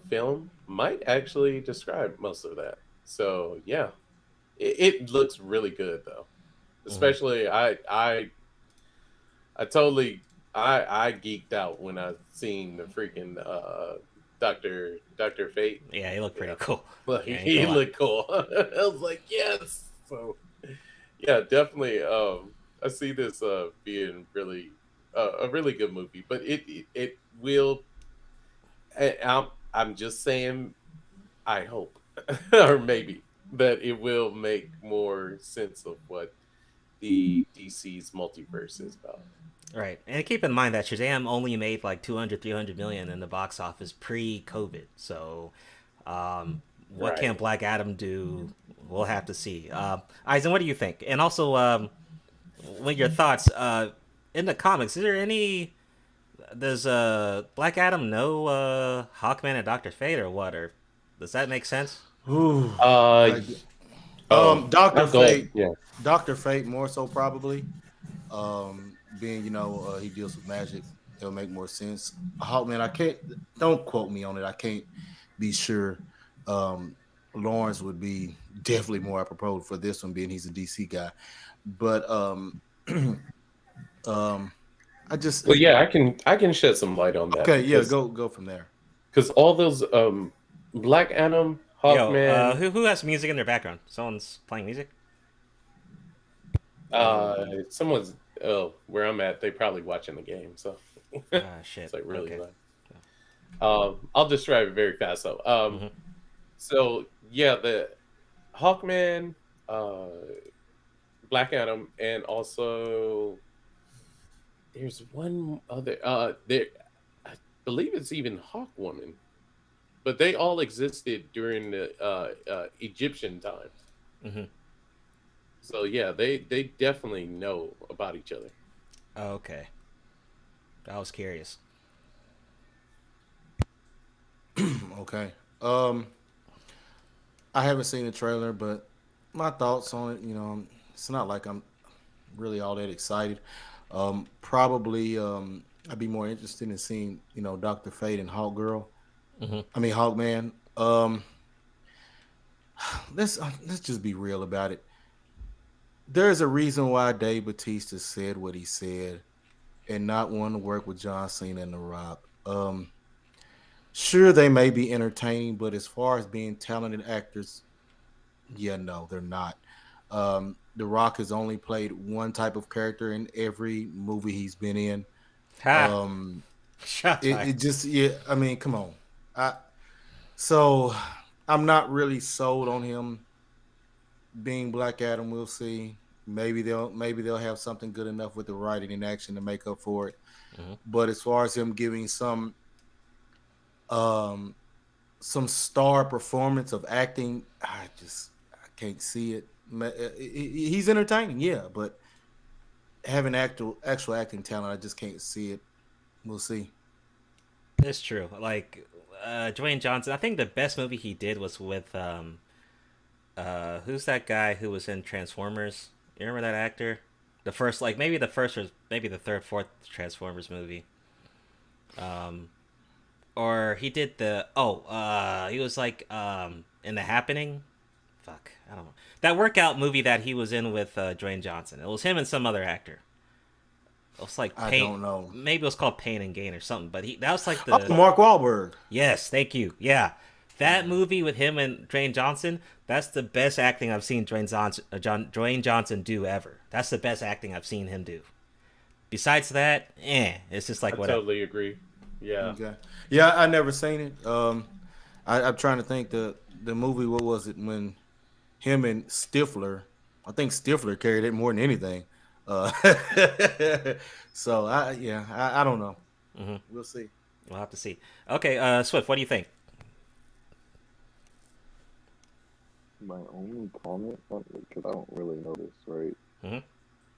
film might actually describe most of that. So yeah, it looks really good though. Especially I totally I geeked out when I seen the freaking Doctor Fate. Yeah, he looked pretty cool. Like, yeah, he looked cool. I was like, yes. So yeah, definitely. I see this being really a really good movie, but it will. I'm just saying, I hope, or maybe that it will make more sense of what the DC's multiverse is about. Right, and keep in mind that Shazam only made like 300 million in the box office pre-COVID. So, what can Black Adam do? We'll have to see. Eisen, what do you think? And also, what your thoughts? In the comics, is there any? Does Black Adam know Hawkman and Doctor Fate, or what? Or does that make sense? Ooh. Doctor Fate. Yeah. Doctor Fate more so probably. Being he deals with magic, it'll make more sense. Hawkman, I can't. Don't quote me on it. I can't be sure. Lawrence would be definitely more apropos for this one, being he's a DC guy. But I just I can shed some light on that. Okay, yeah, go from there. Because all those Black Adam, Hawkman. Who has music in their background? Someone's playing music. Someone's where I'm at. They probably watching the game. So shit. It's like really loud. I'll describe it very fast though. So yeah, the Hawkman, Black Adam, and also there's one other. There, I believe it's even Hawkwoman, but they all existed during the Egyptian times. So yeah, they definitely know about each other. Okay, I was curious. Okay. I haven't seen the trailer, but my thoughts on it, it's not like I'm really all that excited. Probably I'd be more interested in seeing, Dr. Fate and Hawkgirl. I mean Hawkman. Let's just be real about it. There's a reason why Dave Bautista said what he said and not want to work with John Cena and The Rock. Sure, they may be entertaining, but as far as being talented actors, no, they're not. The Rock has only played one type of character in every movie he's been in. It just, I mean, come on. So I'm not really sold on him being Black Adam. We'll see. Maybe they'll have something good enough with the writing and action to make up for it. But as far as him giving some star performance of acting, I can't see it. He's entertaining, yeah, but having actual acting talent, I just can't see it. We'll see. It's true. Like Dwayne Johnson, I think the best movie he did was with who's that guy who was in Transformers? You remember that actor? The first, like maybe the first or maybe the third, fourth Transformers movie. Or he did he was like in The Happening. Fuck, I don't know. That workout movie that he was in with Dwayne Johnson. It was him and some other actor. It was like I don't know. Maybe it was called Pain and Gain or something. But that was like Mark Wahlberg. Yes, thank you. Yeah, that movie with him and Dwayne Johnson. That's the best acting I've seen Dwayne Johnson do ever. That's the best acting I've seen him do. Besides that, it's just like whatever. I totally agree. Yeah. Okay. Yeah, I never seen it. I'm trying to think the movie. What was it when him and Stifler? I think Stifler carried it more than anything. Uh, so I don't know. Mm-hmm. We'll see. We'll have to see. Okay, Swift, what do you think? My only comment, because I don't really know this, right? Mm-hmm.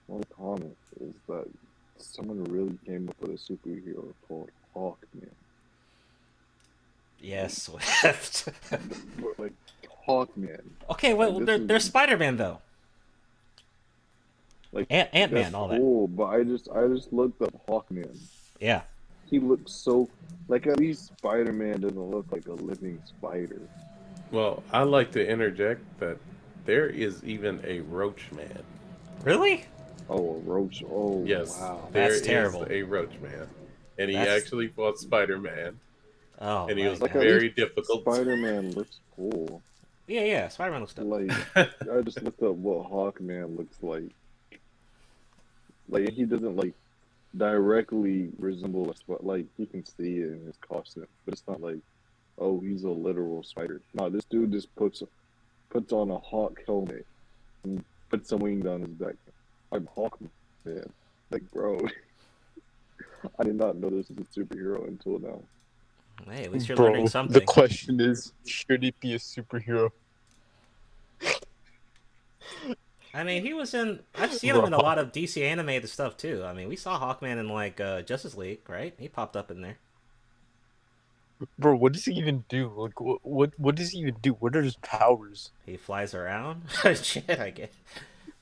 My only comment is that someone really came up with a superhero called Hawkman. Yes, Swift. Like Hawkman. Okay, well, they're Spider-Man though. Like Ant-Man, all that. Cool, but I just looked up Hawkman. Yeah. He looks so like at least Spider-Man doesn't look like a living spider. Well, I like to interject that there is even a Roach Man. Really? Oh, a roach. Oh, yes. Wow. That's There terrible. is a Roach Man. And he That's... actually fought Spider-Man. Oh, and he was like very difficult. Spider-Man looks cool. Yeah, Spider-Man looks dope. Like, I just looked up what Hawkman looks like. Like, he doesn't, like, directly resemble a spider. Like, you can see it in his costume. But it's not like, oh, he's a literal spider. No, this dude just puts on a hawk helmet and puts some wings on his back. I'm Hawkman. Like, bro. I did not know this was a superhero until now. Hey, at least you're learning something. The question is, should it be a superhero? I mean, he was in... I've seen him in a lot of DC animated stuff, too. I mean, we saw Hawkman in, like, Justice League, right? He popped up in there. Bro, what does he even do? Like, what does he even do? What are his powers? He flies around? Shit, I guess.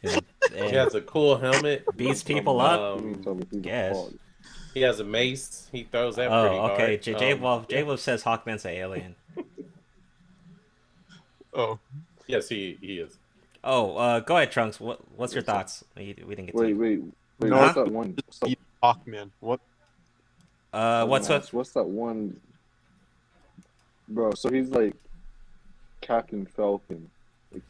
He has a cool helmet. Beats people up? Yes. He has a mace. He throws that pretty hard. Okay. J-Wolf says Hawkman's an alien. Oh. Yes, he is. Oh, go ahead, Trunks. What's your thoughts? We didn't get to Wait, no, what's that one? Hawkman. What? What's that one? Bro, so he's like Captain Falcon.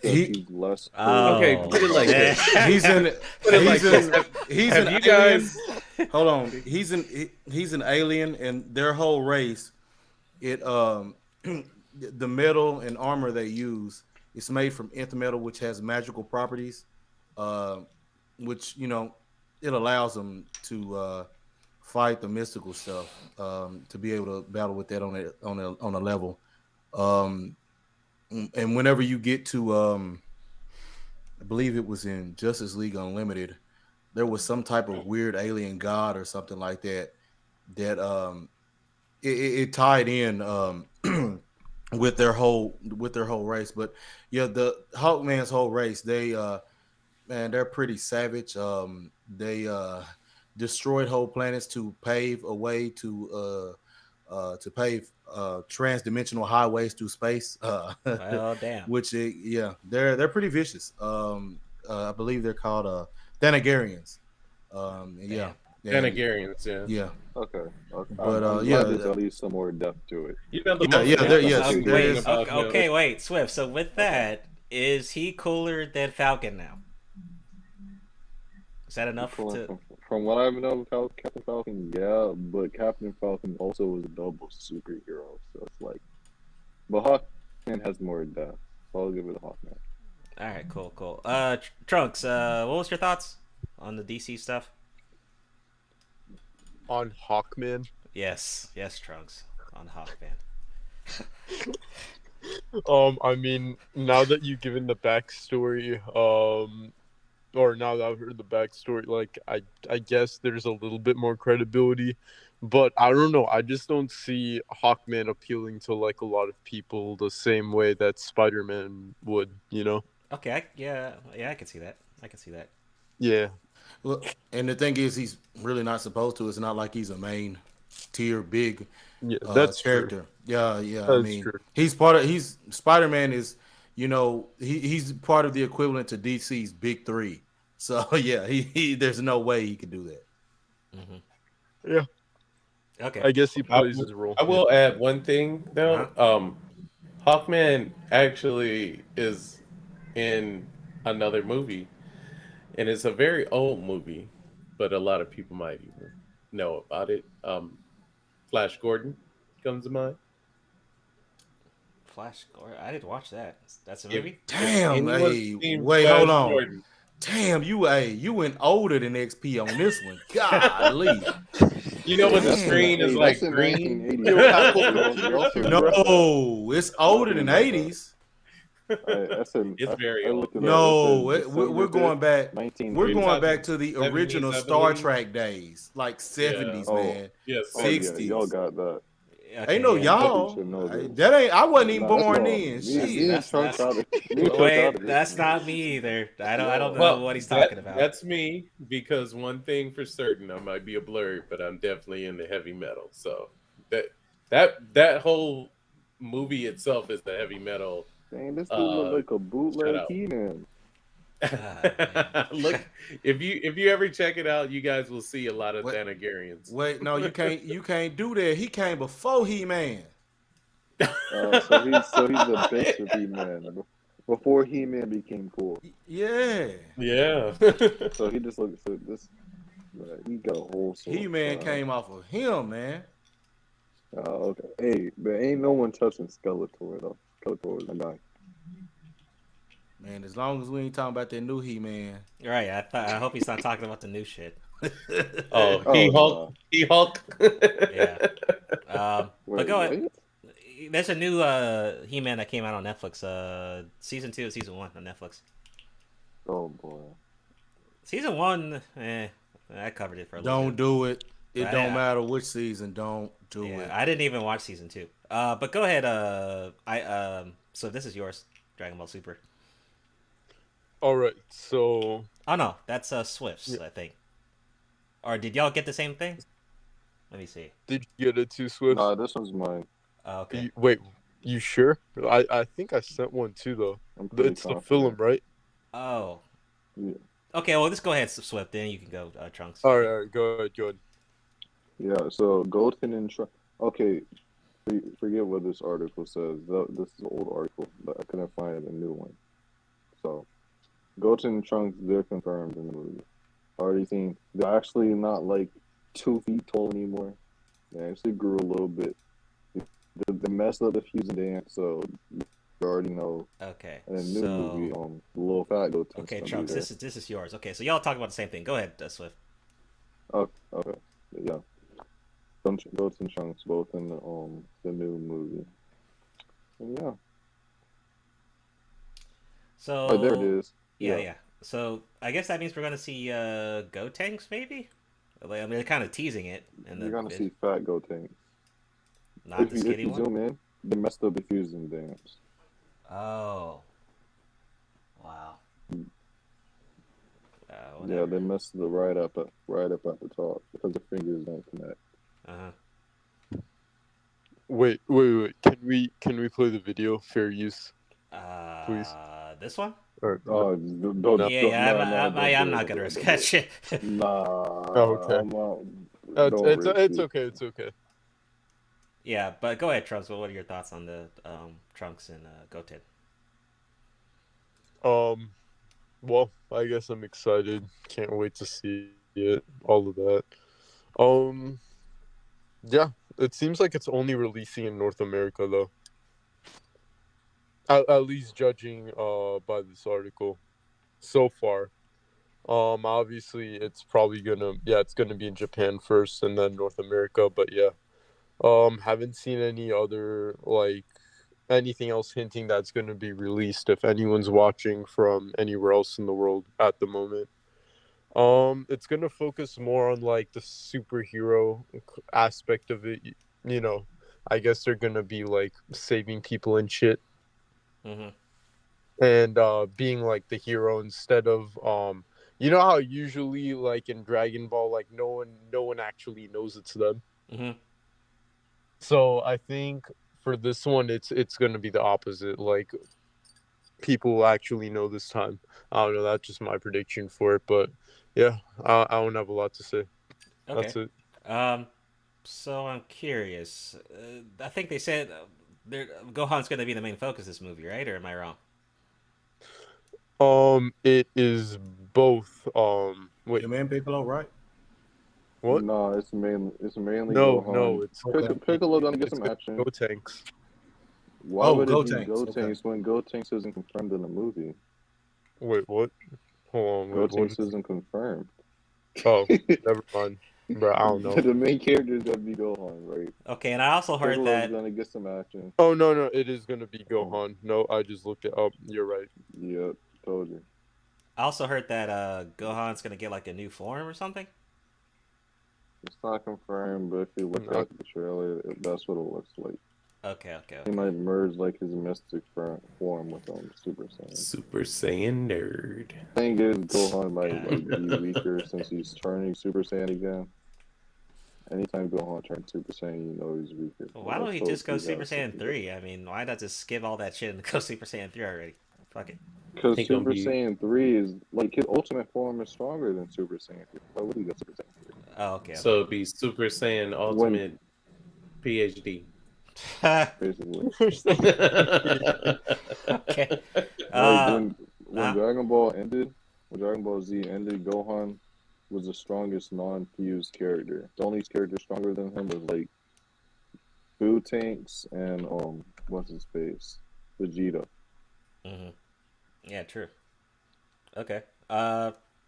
He's less cool. Okay, put it like this. He's an you guys hold on. He's an alien, and their whole race, the metal and armor they use is made from nth metal, which has magical properties, which it allows them to fight the mystical stuff, to be able to battle with that on a level. And whenever you get to, I believe it was in Justice League Unlimited, there was some type of weird alien god or something like that. It tied in with their whole race. But yeah, the Hawkman's whole race, they're pretty savage. They destroyed whole planets to pave a way to pave trans-dimensional highways through space. Oh damn! Which they're pretty vicious. I believe they're called Thanagarians. Thanagarians, yeah. Yeah. Okay. But there's at least some more depth to it. Okay, wait, Swift. So with that, is he cooler than Falcon now? Is that enough to? From what I've known of Captain Falcon, yeah, but Captain Falcon also was a double superhero, so it's like, but Hawkman has more depth, so I'll give it a Hawkman. All right, cool. Trunks, what was your thoughts on the DC stuff? On Hawkman? Yes, Trunks, on Hawkman. I mean, now that you've given the backstory, or now that I've heard the backstory, like, I guess there's a little bit more credibility, but I don't know. I just don't see Hawkman appealing to, like, a lot of people the same way that Spider-Man would, Okay, I can see that. Yeah. Well, and the thing is, he's really not supposed to. It's not like he's a main tier big that's character. True. Yeah. That's I mean, true. he's Spider-Man is, he's part of the equivalent to DC's big three. So yeah, he there's no way he could do that. Mm-hmm. Yeah. Okay. I guess he plays his role. I will add one thing though. Hawkman actually is in another movie, and it's a very old movie, but a lot of people might even know about it. Flash Gordon comes to mind. Flash Gordon. I didn't watch that. That's a movie. Damn, hey, wait, hold on. Damn, you went older than XP on this one. Golly. You know when the screen is like green? No, it's older than 80s. It's very old. No, we're going back. We're going back to the original Star Trek days, like 70s, man. Yes, 60s. Y'all got that. Okay, ain't no y'all. That ain't. I wasn't even born then. Wait, that's not me either. I don't know what he's talking about. That's me, because one thing for certain, I might be a blurred, but I'm definitely into heavy metal. So that whole movie itself is the heavy metal. Dang, this dude look like a bootleg He-Man. Look, if you ever check it out, you guys will see a lot of Thanagarians. Wait, no, you can't do that. He came before He-Man. So he's the best of He-Man. Before He-Man became cool. Yeah. So he just looks at this. He got a whole sword. He-Man came off of him, man. Oh, okay. Hey, but ain't no one touching Skeletor though. Skeletor is a guy. Man, as long as we ain't talking about that new He-Man. Right, I hope he's not talking about the new shit. He-Hulk. Yeah. But go ahead. There's a new He-Man that came out on Netflix. Season 2 and Season 1 on Netflix. Oh, boy. Season 1, I covered it for a little Don't bit. Do it. It don't matter which season. Don't do it. I didn't even watch Season 2. But go ahead. So this is yours, Dragon Ball Super. All right, so... Oh, no, that's Swift's, I think. Or did y'all get the same thing? Let me see. Did you get it too, Swift? Nah, this one's mine. Oh, okay. Wait, you sure? I think I sent one too, though. It's the film, right? Oh. Yeah. Okay, well, just go ahead, Swift, then you can go, Trunks. All right, go ahead. Yeah, so Goten and Trunks... Okay, forget what this article says. This is an old article, but I couldn't find a new one. So... Goten and Trunks, they're confirmed in the movie. Already seen. They're actually not like 2 feet tall anymore. They actually grew a little bit. They messed up the fusion dance, so you already know. Okay. And the new movie, the little fat Goten. Okay, Trunks, this is yours. Okay, so y'all talk about the same thing. Go ahead, Swift. Oh, okay. Yeah. Goten and Trunks both in the new movie. And yeah. So. Oh, there it is. Yeah. So I guess that means we're gonna see Gotenks, maybe. I mean, they're kind of teasing it. You're gonna see fat Gotenks. Not the skinny one. If you zoom in, they messed up the fusion dance. Oh. Wow. Yeah, they messed it right up at the top because the fingers don't connect. Wait. Can we play the video? Fair use. Please. This one? I'm not gonna risk that shit. Nah. Oh, okay. It's okay. It's okay. Yeah, but go ahead, Trunks. What are your thoughts on the Trunks and Goten? Well, I guess I'm excited. Can't wait to see it. All of that. Yeah. It seems like it's only releasing in North America, though. At least judging by this article so far. Obviously it's probably it's gonna be in Japan first and then North America, but yeah. Haven't seen any other anything else hinting that's gonna be released if anyone's watching from anywhere else in the world at the moment. It's gonna focus more on the superhero aspect of it, you know. I guess they're gonna be saving people and shit. Mm-hmm. And being the hero instead of you know how usually in Dragon Ball no one actually knows it's them. Mm-hmm. So I think for this one it's gonna be the opposite. People will actually know this time. I don't know. That's just my prediction for it, but yeah, I don't have a lot to say. Okay. That's it. So I'm curious. I think they said. Gohan's going to be the main focus of this movie, right? Or am I wrong? It is both. Wait. Your man Piccolo, right? What? No, it's mainly no, Gohan. no. It's Piccolo gonna get some action. Gotenks. Why would it be Gotenks, Gotenks when Gotenks isn't confirmed in the movie? Wait, what? Hold on. Wait, Gotenks isn't confirmed. Oh, never mind. Bro, I don't know. The main character is gonna be Gohan, right? Okay, and I also heard Piccolo's that. gonna get some action. Oh no, it is gonna be Gohan. No, I just looked it up. You're right. Yep, told you. I also heard that Gohan's gonna get like a new form or something. It's not confirmed, but if you look at the trailer, that's what it looks like. Okay. He might merge like his mystic form with Super Saiyan. Super Saiyan nerd. Thing is, Gohan might be weaker since he's turning Super Saiyan again. Anytime Gohan turns Super Saiyan, you know he's weaker. Well, why don't he just go Super Saiyan 3? I mean, why not just skip all that shit and go Super Saiyan 3 already? Fuck it. Because Super Saiyan 3 is, like, his ultimate form is stronger than Super Saiyan 3. Why would he go Super Saiyan 3? Oh, okay. So it'd be Super Saiyan Ultimate PhD. Basically. Okay. When Dragon Ball ended, when Dragon Ball Z ended, Gohan was the strongest non-fused character. The only character stronger than him was like Tanks and what's his face? Vegeta. Mm-hmm. Yeah, true. Okay.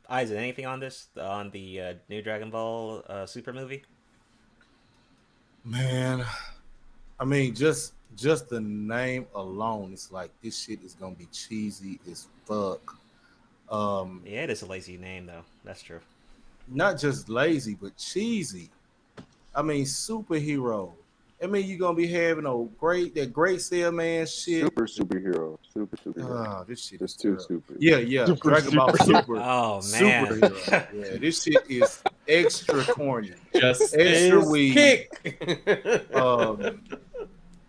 Isaac, anything on this? On the new Dragon Ball Super movie? Man, I mean, just the name alone, it's like this shit is gonna be cheesy as fuck. Yeah, it is a lazy name though. That's true. Not just lazy, but cheesy. I mean, superhero. I mean, you're gonna be having that great Sailman shit. Superhero. Oh, this shit is too super. Yeah. Dragon Ball Super. Oh man. Superhero. Yeah, this shit is extra corny. Just extra weak. Kick.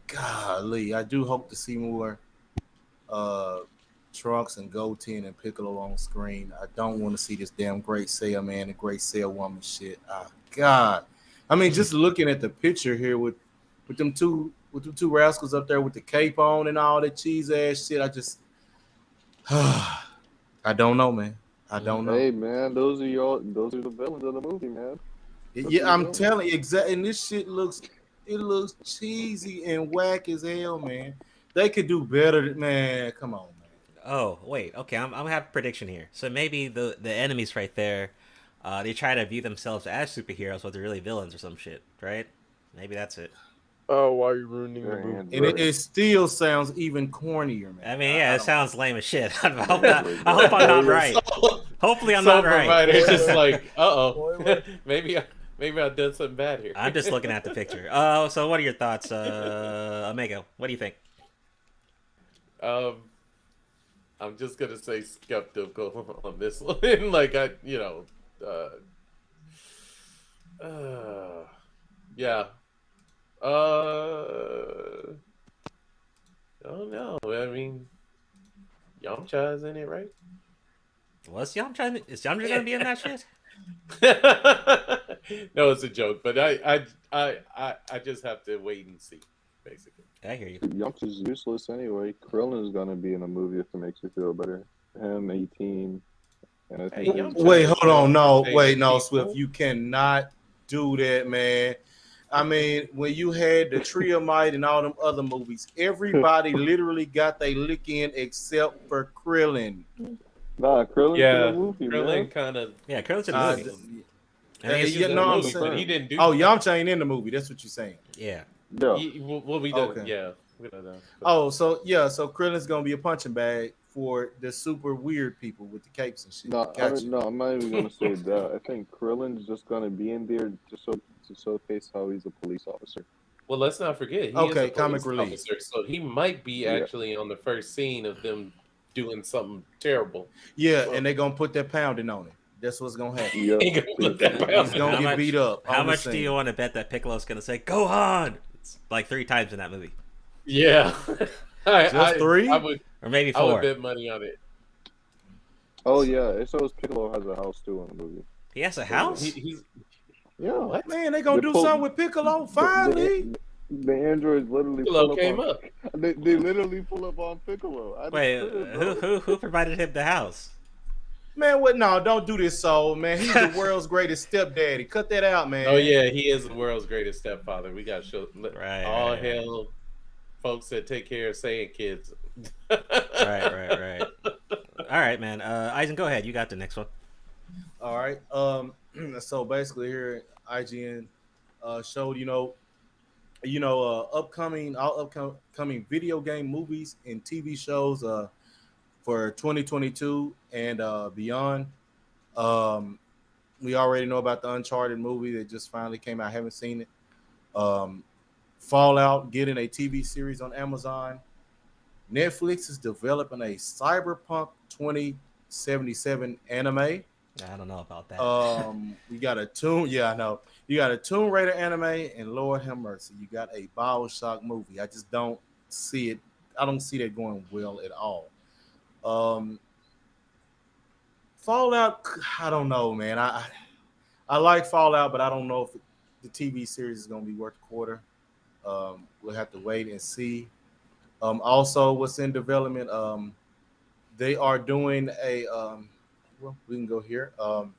Golly, I do hope to see more Trunks and Goten and Piccolo on screen. I don't want to see this damn Great Sailman and Great Sailwoman shit. God. I mean, just looking at the picture here with them two rascals up there with the cape on and all that cheese ass shit, I just I don't know, man. I don't know. Hey man, those are the villains of the movie, man. Yeah, I'm telling you, exactly. And this shit looks cheesy and whack as hell, man. They could do better, man. Come on, man. Oh wait, okay. I'm gonna have a prediction here. So maybe the enemies right there, they try to view themselves as superheroes, but they're really villains or some shit, right? Maybe that's it. Oh, why are you ruining the movie? And it still sounds even cornier, man. I mean, yeah, it sounds lame as shit. I hope I'm not right. Hopefully, I'm not right. It's just like, maybe I've done something bad here. I'm just looking at the picture. So what are your thoughts, Omega? What do you think? I'm just gonna say skeptical on this one. Like yeah. I don't know. I mean, Yamcha's in it, right? Is Yamcha gonna be in that shit? No, it's a joke, but I just have to wait and see, basically. I hear you. Yamcha's useless anyway. Krillin is gonna be in a movie if it makes you feel better. Him, 18. And I think wait, hold on. No, Swift. You cannot do that, man. I mean, when you had the Tree of Might and all them other movies, everybody literally got their lick in except for Krillin. Nah, Krillin's in the movie, Krillin kind of... Yeah, Krillin's in the movie. I'm saying. But he didn't do Yamcha ain't in the movie. That's what you're saying. Yeah. We done. Okay. Yeah. So Krillin's going to be a punching bag for the super weird people with the capes and shit. I'm not even going to say that. I think Krillin's just going to be in there to showcase how he's a police officer. Well, let's not forget. He is a comic police relief. officer, so he might be actually on the first scene of them doing something terrible. Yeah, and they're going to put that pounding on it. That's what's going to happen. Yeah. He's going to get beat up. How much do you want to bet that Piccolo's going to say, Gohan? It's like 3 times in that movie. Yeah. Just 3? Or maybe 4. I would bet money on it. Oh, yeah. It shows Piccolo has a house, too, in the movie. He has a house? Yeah. What? Man, they going to do something with Piccolo, finally. The androids literally came up. They literally pull up on Piccolo. Wait, who provided him the house? Man, what? No, don't do this, Soul, man. He's the world's greatest stepdaddy. Cut that out, man. Oh, yeah, he is the world's greatest stepfather. We got to show. Right. All hail folks that take care of Saiyan kids. Right. All right, man. Eisen, go ahead. You got the next one. All right. So basically here IGN showed upcoming video game movies and TV shows for 2022 and beyond. We already know about the Uncharted movie that just finally came out. I haven't seen it. Fallout getting a TV series on Amazon. Netflix is developing a Cyberpunk 2077 anime. I don't know about that. You got a Tomb. Yeah, I know. You got a Tomb Raider anime, and Lord have mercy, you got a BioShock movie. I just don't see it. I don't see that going well at all. Fallout. I don't know, man. I like Fallout, but I don't know if the TV series is going to be worth a quarter. We'll have to wait and see. Also, what's in development? They are doing a. Well, we can go here. Of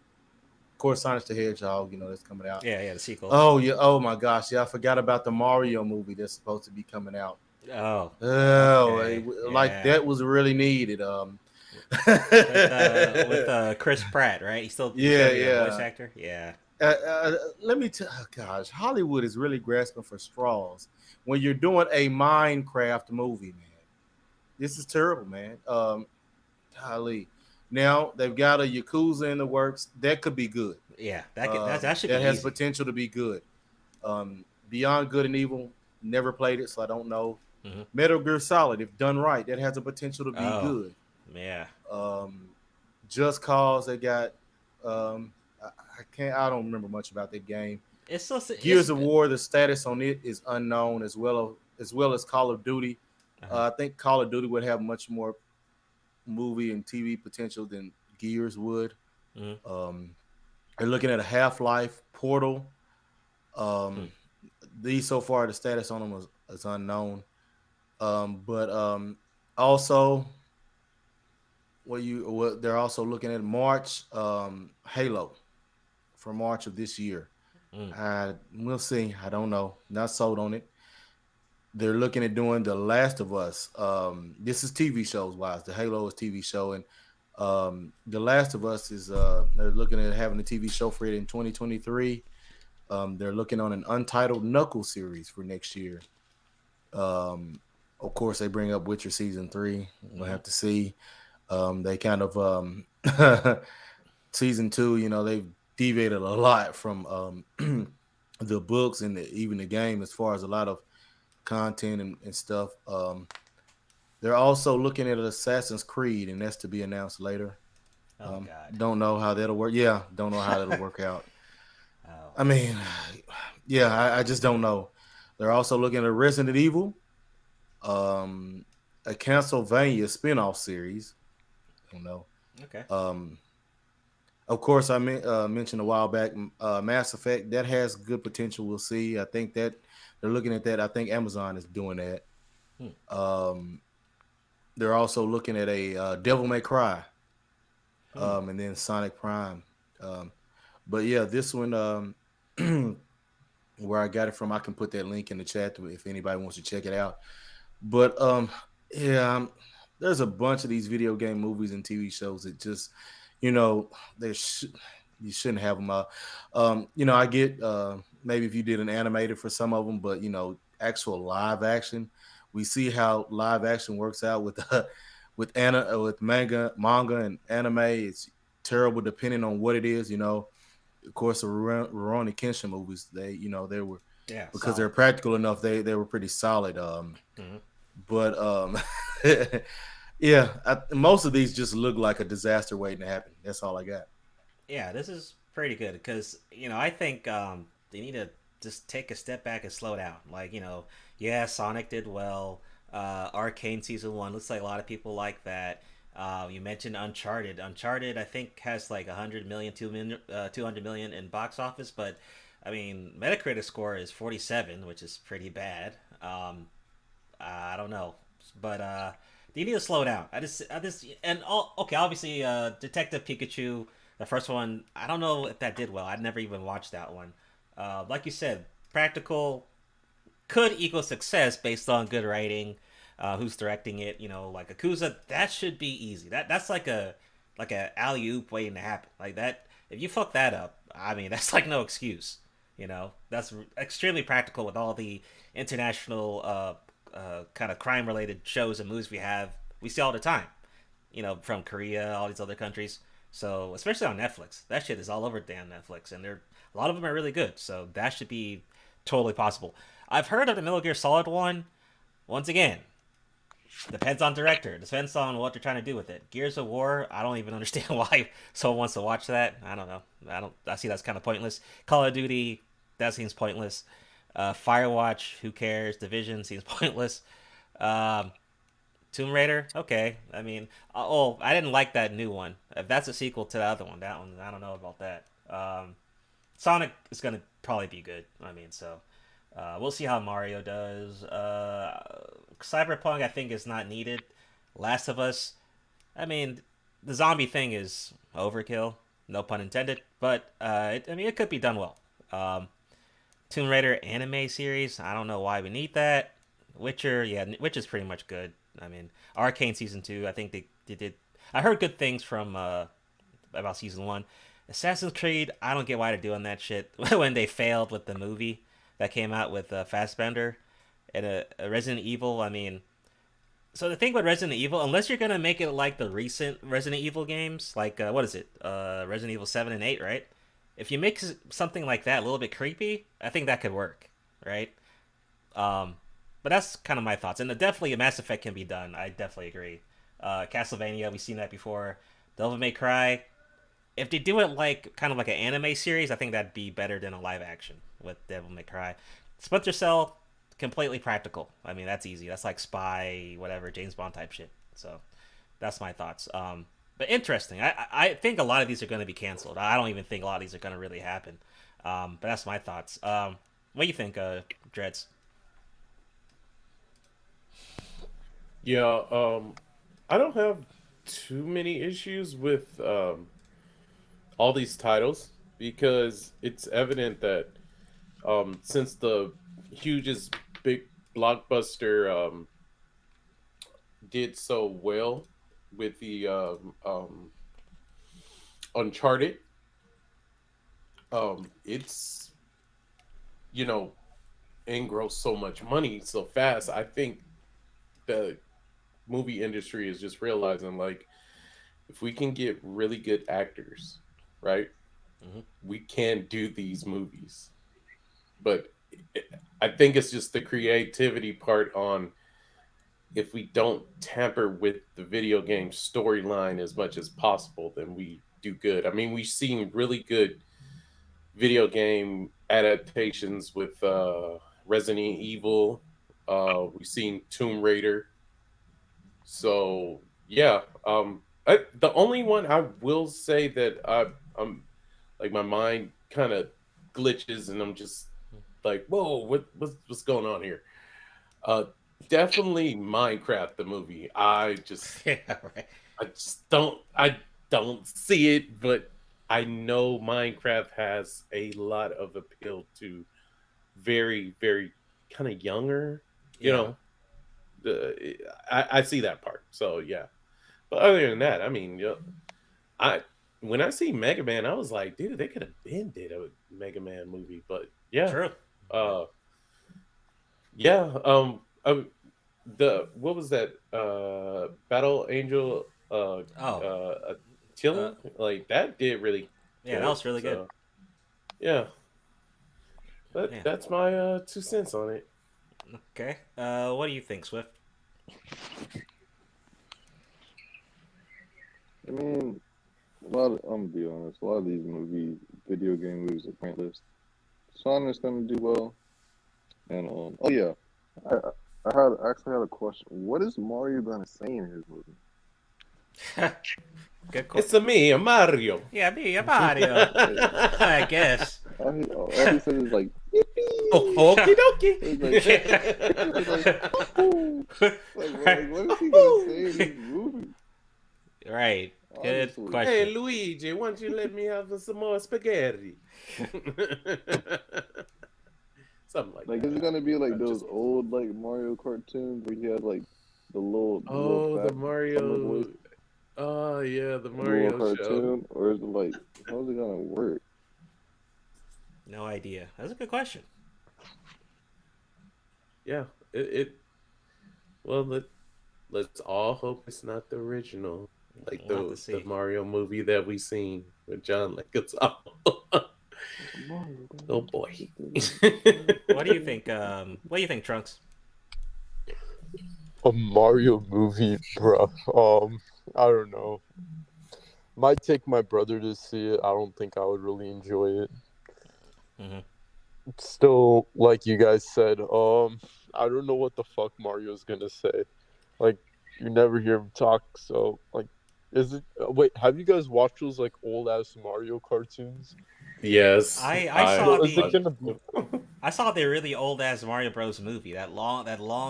course, Sonic the Hedgehog. That's coming out. Yeah, the sequel. Oh yeah. Oh my gosh. Yeah, I forgot about the Mario movie that's supposed to be coming out. Okay. Like that was really needed. With Chris Pratt, right? He's still yeah. voice actor. Yeah. Let me tell. Gosh, Hollywood is really grasping for straws when you're doing a Minecraft movie, man. This is terrible, man. Golly. Now they've got a Yakuza in the works. That could be good. Yeah, that should. That be has easy. potential to be good. Beyond Good and Evil, never played it, so I don't know. Mm-hmm. Metal Gear Solid, if done right, that has a potential to be good. Yeah. Just Cause, they got. I don't remember much about that game. Gears of War, the status on it is unknown, as well as Call of Duty. I think Call of Duty would have much more movie and TV potential than Gears would. Mm-hmm. They're looking at a Half-Life, Portal. These so far the status on them is unknown. But also they're also looking at March, Halo for March of this year. We'll see. I don't know. Not sold on it. They're looking at doing The Last of Us. This is TV shows wise. The Halo is TV show, and The Last of Us is they're looking at having a TV show for it in 2023. They're looking on an untitled Knuckles series for next year. Of course, they bring up Witcher season 3. We'll have to see. They kind of season 2. They've deviated a lot from the books and even the game as far as a lot of content and stuff. They're also looking at Assassin's Creed, and that's to be announced later. God. Don't know how that'll work. Yeah, don't know how that'll work out. I mean, I just don't know. They're also looking at Resident Evil, a Castlevania spinoff series. I don't know. Okay. Of course, I mentioned a while back, Mass Effect. That has good potential. We'll see. I think that they're looking at that. I think Amazon is doing that. They're also looking at a Devil May Cry, and then Sonic Prime. But yeah, this one, where I got it from, I can put that link in the chat if anybody wants to check it out. But there's a bunch of these video game movies and TV shows that just, you shouldn't have them. I get maybe if you did an animated for some of them, but actual live action, we see how live action works out with manga and anime. It's terrible depending on what it is. Of course, the Rurouni Kenshin movies, they were because solid. They're practical enough. They were pretty solid. But most of these just look like a disaster waiting to happen. That's all I got. Yeah, this is pretty good because I think they need to just take a step back and slow down. Like Sonic did well. Arcane season 1 looks like a lot of people like that. You mentioned Uncharted. Uncharted, I think, has like 100 million, 200 million in box office, but I mean, Metacritic score is 47, which is pretty bad. I don't know, but they need to slow down. Obviously, Detective Pikachu, the first one, I don't know if that did well. I'd never even watched that one. Like you said, practical. could equal success based on good writing, who's directing it. You know, like Akusa, that should be easy. That's like a alley-oop waiting to happen. Like that, if you fuck that up, I mean, that's like no excuse. You know, that's extremely practical with all the international kind of crime-related shows and movies we see all the time. You know, from Korea, all these other countries. So, especially on Netflix, that shit is all over damn Netflix, and a lot of them are really good. So that should be totally possible. I've heard of the Metal Gear Solid one. Once again, depends on director. Depends on what they're trying to do with it. Gears of War, I don't even understand why someone wants to watch that. I don't know. I see that's kind of pointless. Call of Duty, that seems pointless. Firewatch, who cares? Division seems pointless. Tomb Raider, okay. I mean, I didn't like that new one. If that's a sequel to the other one, that one, I don't know about that. Sonic is gonna probably be good. I mean, so we'll see how Mario does. Cyberpunk, I think, is not needed. Last of Us, I mean, the zombie thing is overkill, no pun intended. But it could be done well. Tomb Raider anime series, I don't know why we need that. Witcher, yeah, Witcher's pretty much good. I mean, Arcane season 2, I think they did. I heard good things from about season 1. Assassin's Creed, I don't get why they're doing that shit when they failed with the movie that came out with Fassbender and a Resident Evil. I mean, so the thing with Resident Evil, unless you're gonna make it like the recent Resident Evil games, like what is it, Resident Evil 7 and 8, right? If you make something like that a little bit creepy, I think that could work, right? But that's kind of my thoughts. And definitely a Mass Effect can be done. I definitely agree. Castlevania, we've seen that before. Devil May Cry. If they do it like kind of like an anime series, I think that'd be better than a live action with Devil May Cry. Splinter Cell, completely practical. I mean, that's easy. That's like spy, whatever, James Bond type shit. So that's my thoughts. But interesting. I think a lot of these are going to be canceled. I don't even think a lot of these are going to really happen. But that's my thoughts. What do you think, Dreads? Yeah, I don't have too many issues with all these titles because it's evident that since the hugest big blockbuster did so well with the Uncharted, it's, you know, engrossed so much money so fast. I think the movie industry is just realizing, like, if we can get really good actors, right, we can do these movies. But I think it's just the creativity part on, if we don't tamper with the video game storyline as much as possible, then we do good. I mean, we've seen really good video game adaptations with Resident Evil. We've seen Tomb Raider. So yeah, the only one I will say that I'm like, my mind kind of glitches and I'm just like, whoa, what's going on here? Definitely Minecraft the movie. I just don't see it, but I know Minecraft has a lot of appeal to very, very kind of younger, you know. I see that part. So yeah, but other than that, I mean, when I see Mega Man, I was like, dude, they could have did a Mega Man movie. But yeah, true. What was that? Battle Angel. Tilling, like that did really. Yeah, that was really good. Yeah, but that's my 2 cents on it. Okay. What do you think, Swift? I mean, I'm gonna be honest, a lot of these video game movies are pointless. Sonic's gonna do well. And oh yeah, I actually had a question. What is Mario gonna say in his movie? Good question. It's a Mario. Yeah, me, a Mario. I guess. All he said is like, yippee! Oh, okie dokie. What is he gonna say in his movie? Right. Good Honestly. question. Hey, Luigi, why don't you let me have some more spaghetti? something like Like, that. is it gonna be like I'm those just- old like Mario cartoons where he had like the little the fat Mario. summer voice, Oh yeah, the little Mario show. cartoon, or is it like how's it gonna work? No idea. That's a good question. Yeah, well, let's all hope it's not the original, like We'll have to the see. Mario movie that we seen with John Leguizamo. Oh boy. What do you think? What do you think, Trunks? A Mario movie, bro. I don't know. Might take my brother to see it. I don't think I would really enjoy it. Mm-hmm. Still, like you guys said, I don't know what the fuck Mario's gonna say. Like, you never hear him talk, so like, is it? Wait, have you guys watched those like old ass Mario cartoons? Yes, I saw What is it gonna be? I saw the really old ass Mario Bros movie. That long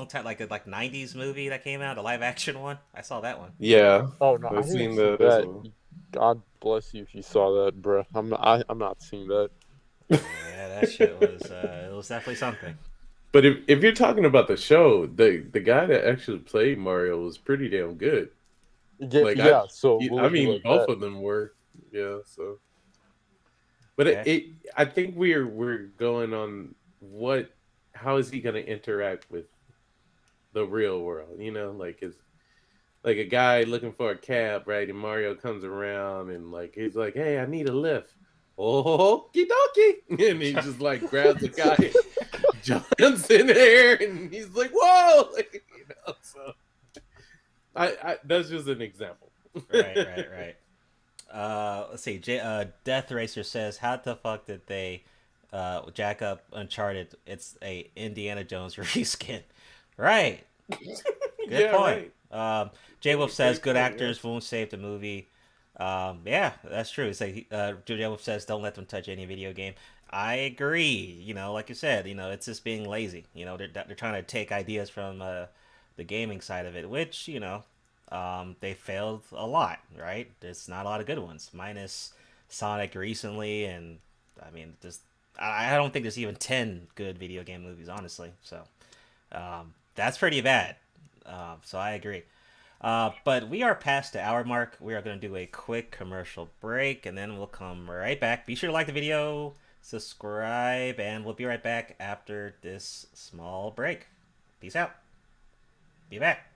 time, like 90s movie that came out, the live action one. I saw that one. Yeah. Oh no, I I've didn't seen see that that. as well. God bless you if you saw that, bro. I'm not seeing that. Yeah, that shit was it was definitely something. But if you're talking about the show, the guy that actually played Mario was pretty damn good. Yeah, Like, yeah. So I we'll mean, do like both that. of them were. Yeah. So. But Okay. I think we're going on how is he going to interact with the real world? You know, like is like a guy looking for a cab, right? And Mario comes around and like he's like, "Hey, I need a lift." Okie dokie, and he just like grabs the guy, jumps in there, and he's like, "Whoa!" Like, you know, so I that's just an example. Right. Let's see. Death Racer says, "How the fuck did they jack up Uncharted? It's a Indiana Jones reskin." Right. Good Yeah, point. right. J Wolf says, "Good point, actors won't save the movie." Yeah, that's true. It's like J Wolf says, "Don't let them touch any video game." I agree. You know, like you said, you know, it's just being lazy. You know, they're trying to take ideas from the gaming side of it, which, you know, they failed a lot, right? There's not a lot of good ones, minus Sonic recently, and I mean, I don't think there's even 10 good video game movies, honestly. So that's pretty bad. So I agree. But we are past the hour mark. We are going to do a quick commercial break, and then we'll come right back. Be sure to like the video, subscribe, and we'll be right back after this small break. Peace out. Be back.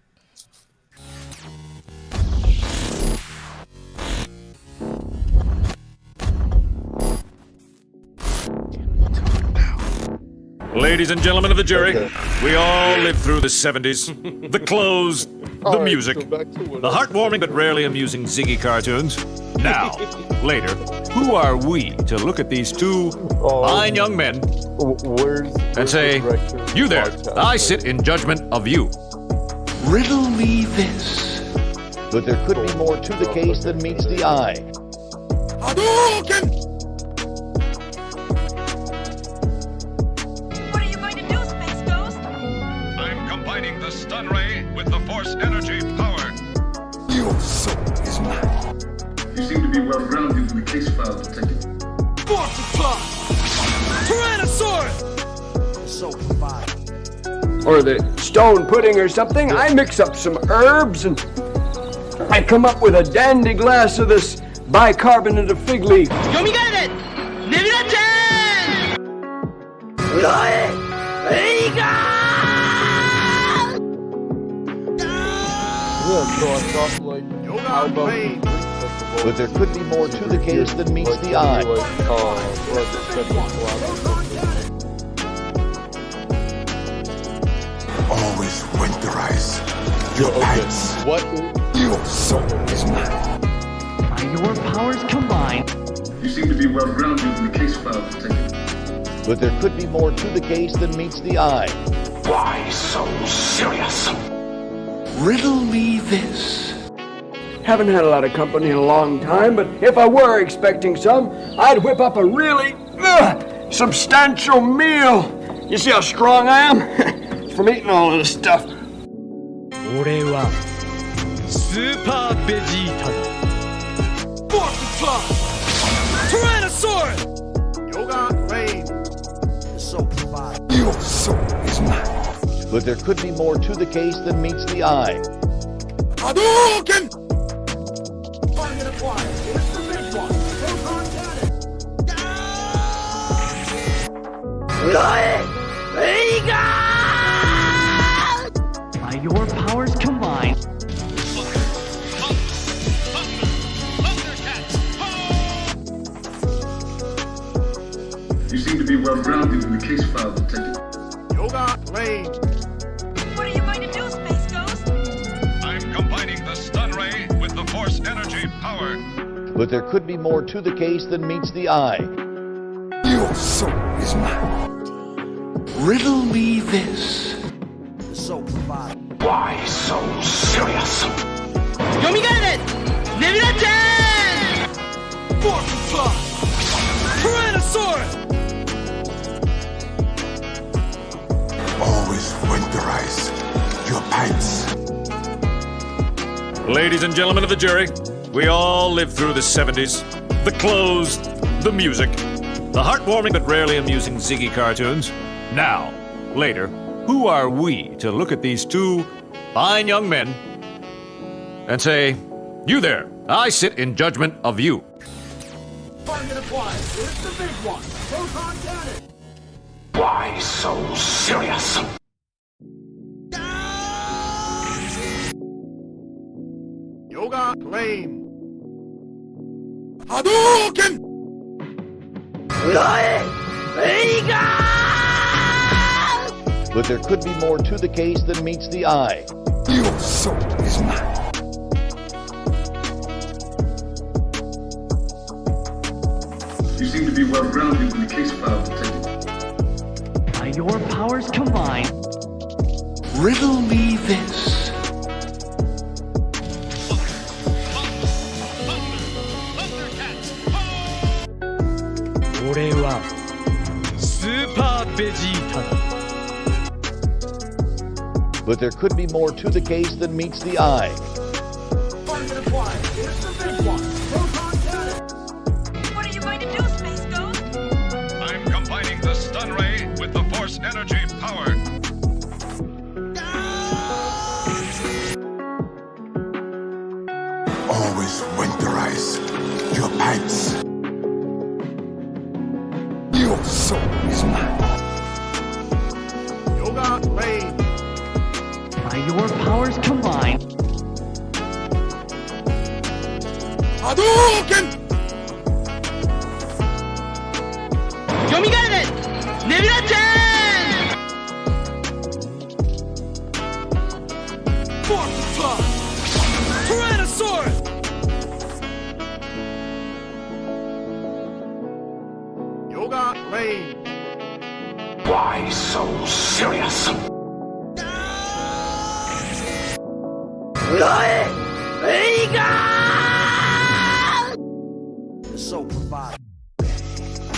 Ladies and gentlemen of the jury, we all lived through the 70s. The clothes, the music, the heartwarming but rarely amusing Ziggy cartoons. Now, later, who are we to look at these two fine young men and say, "You there, I sit in judgment of you"? Riddle me this. But there could be more to the case than meets the eye. Hadouken! What are you going to do, Space Ghost? I'm combining the stun ray with the force energy power. Your soul is mine. You seem to be well-grounded in the case file, Detective. Tyrannosaurus! SoulProviderZ. Or the stone pudding or something. I mix up some herbs and I come up with a dandy glass of this bicarbonate of fig leaf. But there could be more to the case than meets the eye. Always winterize your nights. What? Your soul is mine. By your powers combined. You seem to be well-grounded in the case file, Detective. But there could be more to the case than meets the eye. Why so serious? Riddle me this. Haven't had a lot of company in a long time, but if I were expecting some, I'd whip up a really substantial meal. You see how strong I am? It's from eating all of this stuff. 俺はスーパーベジータだ。Tyrannosaurus! Yoga Rain. SoulProviderZ. But there could be more to the case than meets the eye. Hadouken! Target acquired. It's the big one. Proton cannon. By your powers combined. You seem to be well grounded in the case file, Detective. Yoga lane. What are you going to do, Space Ghost? I'm combining the stun ray with the force energy power. But there could be more to the case than meets the eye. Your soul is mine. Riddle me this. Why so serious? Always winterize your pants. Ladies and gentlemen of the jury, we all lived through the 70s. The clothes, the music, the heartwarming but rarely amusing Ziggy cartoons. Now, later, who are we to look at these two fine young men and say, "You there, I sit in judgment of you." Target acquired. It's the big one. Proton cannon. Why so serious? Yoga lane. Hadouken! But there could be more to the case than meets the eye. Your soul is mine. You seem to be well grounded in the case file, Detective. By your powers combined. Riddle me this. 俺はスーパーベジータだ。 But there could be more to the case than meets the eye. Target acquired. It's the big one. Proton cannon. What are you going to do, Space Ghost? I'm combining the stun ray with the force energy power. Always winterize your pants. Your soul is mine. Yoga lane. By your powers combined. Hadouken! Yoga lane. Why so serious?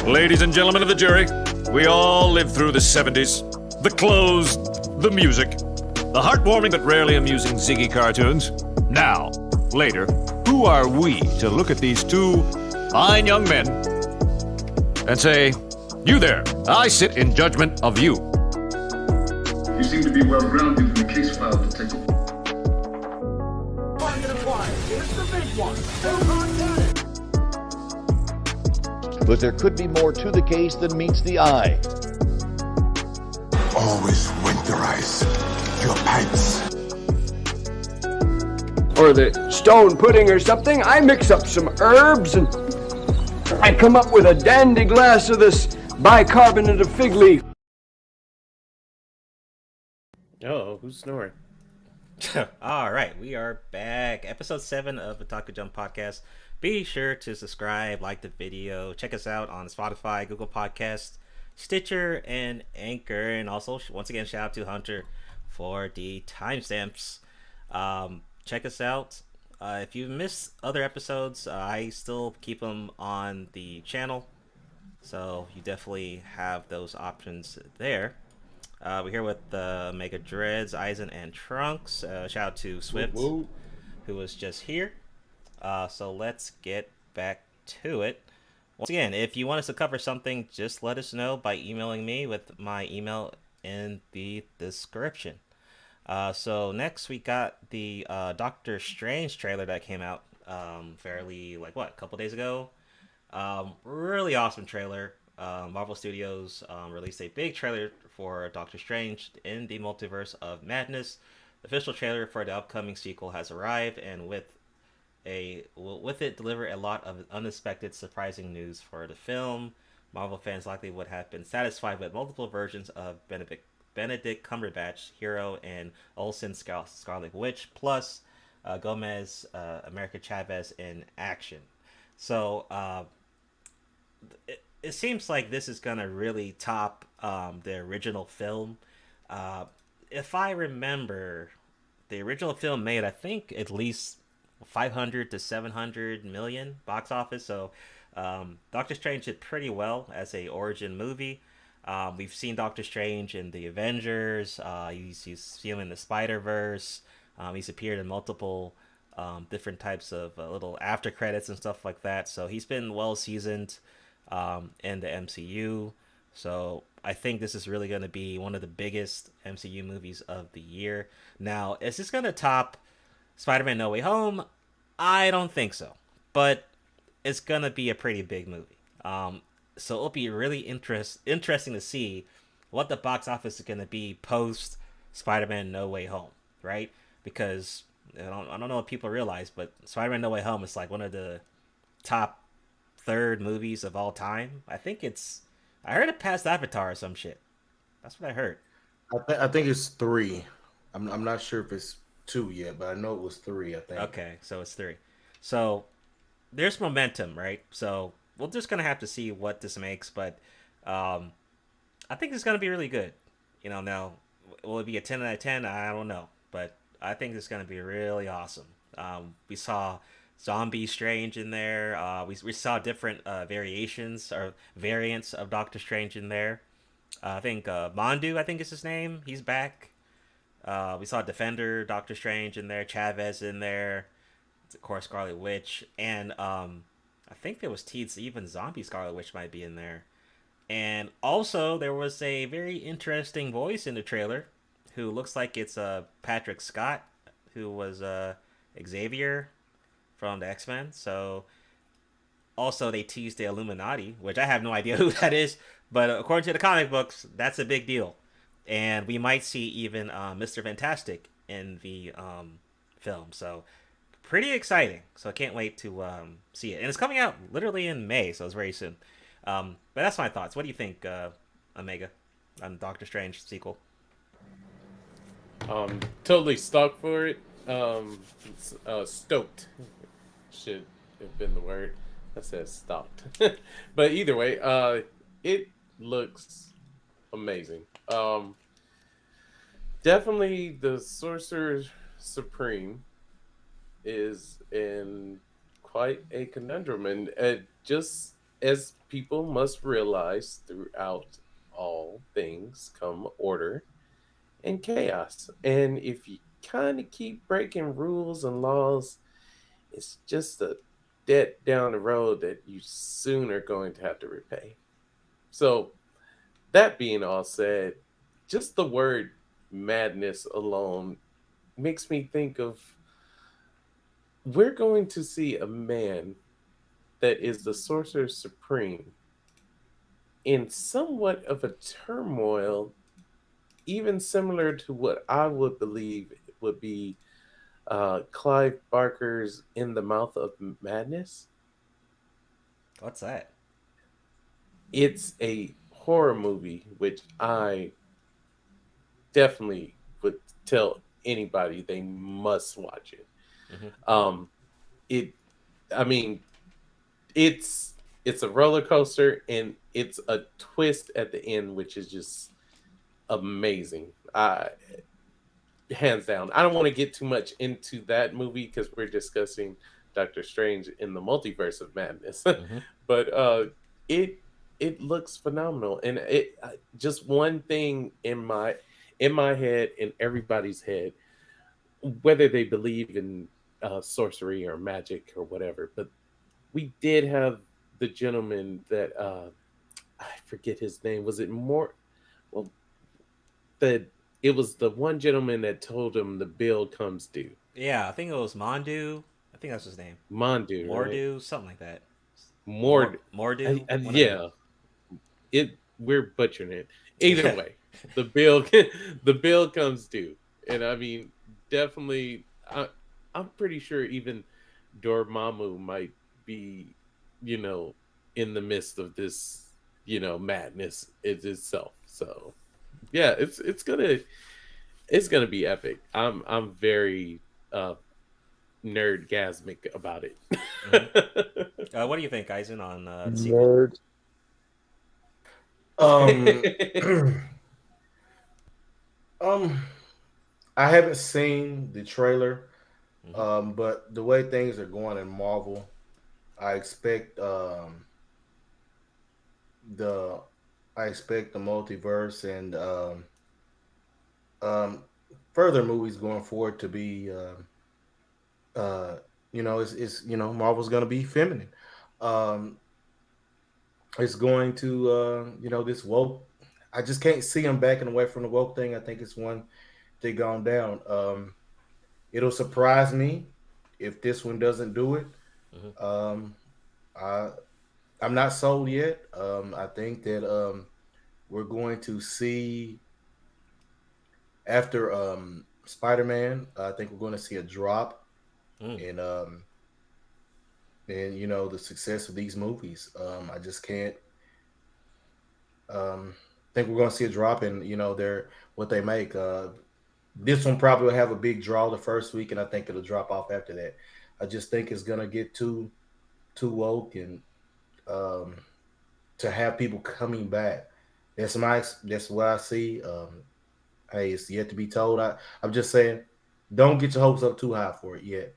Ladies and gentlemen of the jury, we all lived through the 70s. The clothes, the music, the heartwarming but rarely amusing Ziggy cartoons. Now, later, who are we to look at these two fine young men and say, "You there, I sit in judgment of you." You seem to be well grounded in the case file, Detective. Target acquired. It's the big one. Proton cannon. But there could be more to the case than meets the eye. Always winterize your pants. Or the stone pudding or something. I mix up some herbs and I come up with a dandy glass of this bicarbonate of fig leaf. Oh, who's snoring? All right, we are back. Episode 7 of the OTAKU Jump Podcast. Be sure to subscribe, like the video, check us out on Spotify, Google Podcasts, Stitcher, and Anchor. And also, once again, shout out to Hunter for the timestamps. Check us out. If you missed other episodes, I still keep them on the channel. So you definitely have those options there. We're here with Mega Dreads, Aizen, and Trunks. Shout out to Swift, who was just here. So let's get back to it. Once again, if you want us to cover something, just let us know by emailing me with my email in the description. So next we got the Doctor Strange trailer that came out fairly a couple days ago. Really awesome trailer. Marvel Studios released a big trailer for Doctor Strange in the Multiverse of Madness. The official trailer for the upcoming sequel has arrived, and with it deliver a lot of unexpected, surprising news for the film. Marvel fans likely would have been satisfied with multiple versions of Benedict Cumberbatch, Hero, and Olsen Scarlet Witch, plus Gomez, America Chavez in action. So it seems like this is gonna really top the original film. If I remember, the original film made, I think, at least 500 to 700 million box office. So Doctor Strange did pretty well as a origin movie. We've seen Doctor Strange in the Avengers. You see him in the Spider-Verse. He's appeared in multiple different types of little after credits and stuff like that. So he's been well seasoned in the MCU. So I think this is really going to be one of the biggest MCU movies of the year. Now, is this going to top Spider-Man No Way Home? I don't think so. But it's going to be a pretty big movie. So it'll be really interesting to see what the box office is going to be post Spider-Man No Way Home, right? Because I don't know if people realize, but Spider-Man No Way Home is like one of the top third movies of all time. I heard it passed Avatar or some shit. That's what I heard. I think it's 3. I'm not sure if it's 2 yet, but I know it was 3. I think. Okay, so it's 3. So there's momentum, right? So we're just gonna have to see what this makes, but I think it's gonna be really good. Now will it be a 10 out of 10? I don't know, but I think it's gonna be really awesome. We saw Zombie Strange in there. We saw different variations or variants of Doctor Strange in there. I think Mondu, I think is his name. He's back. We saw Defender Doctor Strange in there. Chavez in there. Of course, Scarlet Witch. And I think there was teased even Zombie Scarlet Witch might be in there. And also, there was a very interesting voice in the trailer who looks like it's Patrick Scott, who was Xavier from the X-Men. So also they teased the Illuminati, which I have no idea who that is, but according to the comic books, that's a big deal. And we might see even Mr. Fantastic in the film. So pretty exciting. So I can't wait to see it. And it's coming out literally in May, so it's very soon. But that's my thoughts. What do you think, Omega, on Doctor Strange sequel? Totally stoked for it. Stoked should have been the word. I said stopped. But either way, it looks amazing. Definitely the Sorcerer Supreme is in quite a conundrum, and just as people must realize, throughout all things come order and chaos. And if you kind of keep breaking rules and laws, it's just a debt down the road that you soon are going to have to repay. So that being all said, just the word madness alone makes me think of, we're going to see a man that is the Sorcerer Supreme in somewhat of a turmoil, even similar to what I would believe would be Clive Barker's In the Mouth of Madness. What's that? It's a horror movie, which I definitely would tell anybody they must watch it. Mm-hmm. It's a roller coaster, and it's a twist at the end, which is just amazing. Hands down. I don't want to get too much into that movie because we're discussing Doctor Strange in the Multiverse of Madness. Mm-hmm. But it looks phenomenal, and it just one thing in my head, in everybody's head, whether they believe in sorcery or magic or whatever. But we did have the gentleman that I forget his name. Was it more? Well, it was the one gentleman that told him the bill comes due. Yeah, I think it was Mondu. I think that's his name. Mondu, Mordu, right? something like that. Mordu. Yeah. We're butchering it. Either way, the bill comes due. And I mean, definitely I'm pretty sure even Dormammu might be, in the midst of this, madness itself. So yeah, it's gonna be epic. I'm very nerdgasmic about it. What do you think, Eisen, on the sequel? I haven't seen the trailer, but the way things are going in Marvel, I expect the multiverse and further movies going forward to be it's Marvel's going to be feminine. It's going to this woke. I just can't see them backing away from the woke thing. I think it's one they gone down. It'll surprise me if this one doesn't do it. I'm not sold yet. I think that we're going to see after Spider-Man. I think we're going to see a drop in the success of these movies. I just can't think we're going to see a drop in what they make. This one probably will have a big draw the first week, and I think it'll drop off after that. I just think it's going to get too woke and to have people coming back. That's what I see. Hey, it's yet to be told. I'm just saying, don't get your hopes up too high for it yet.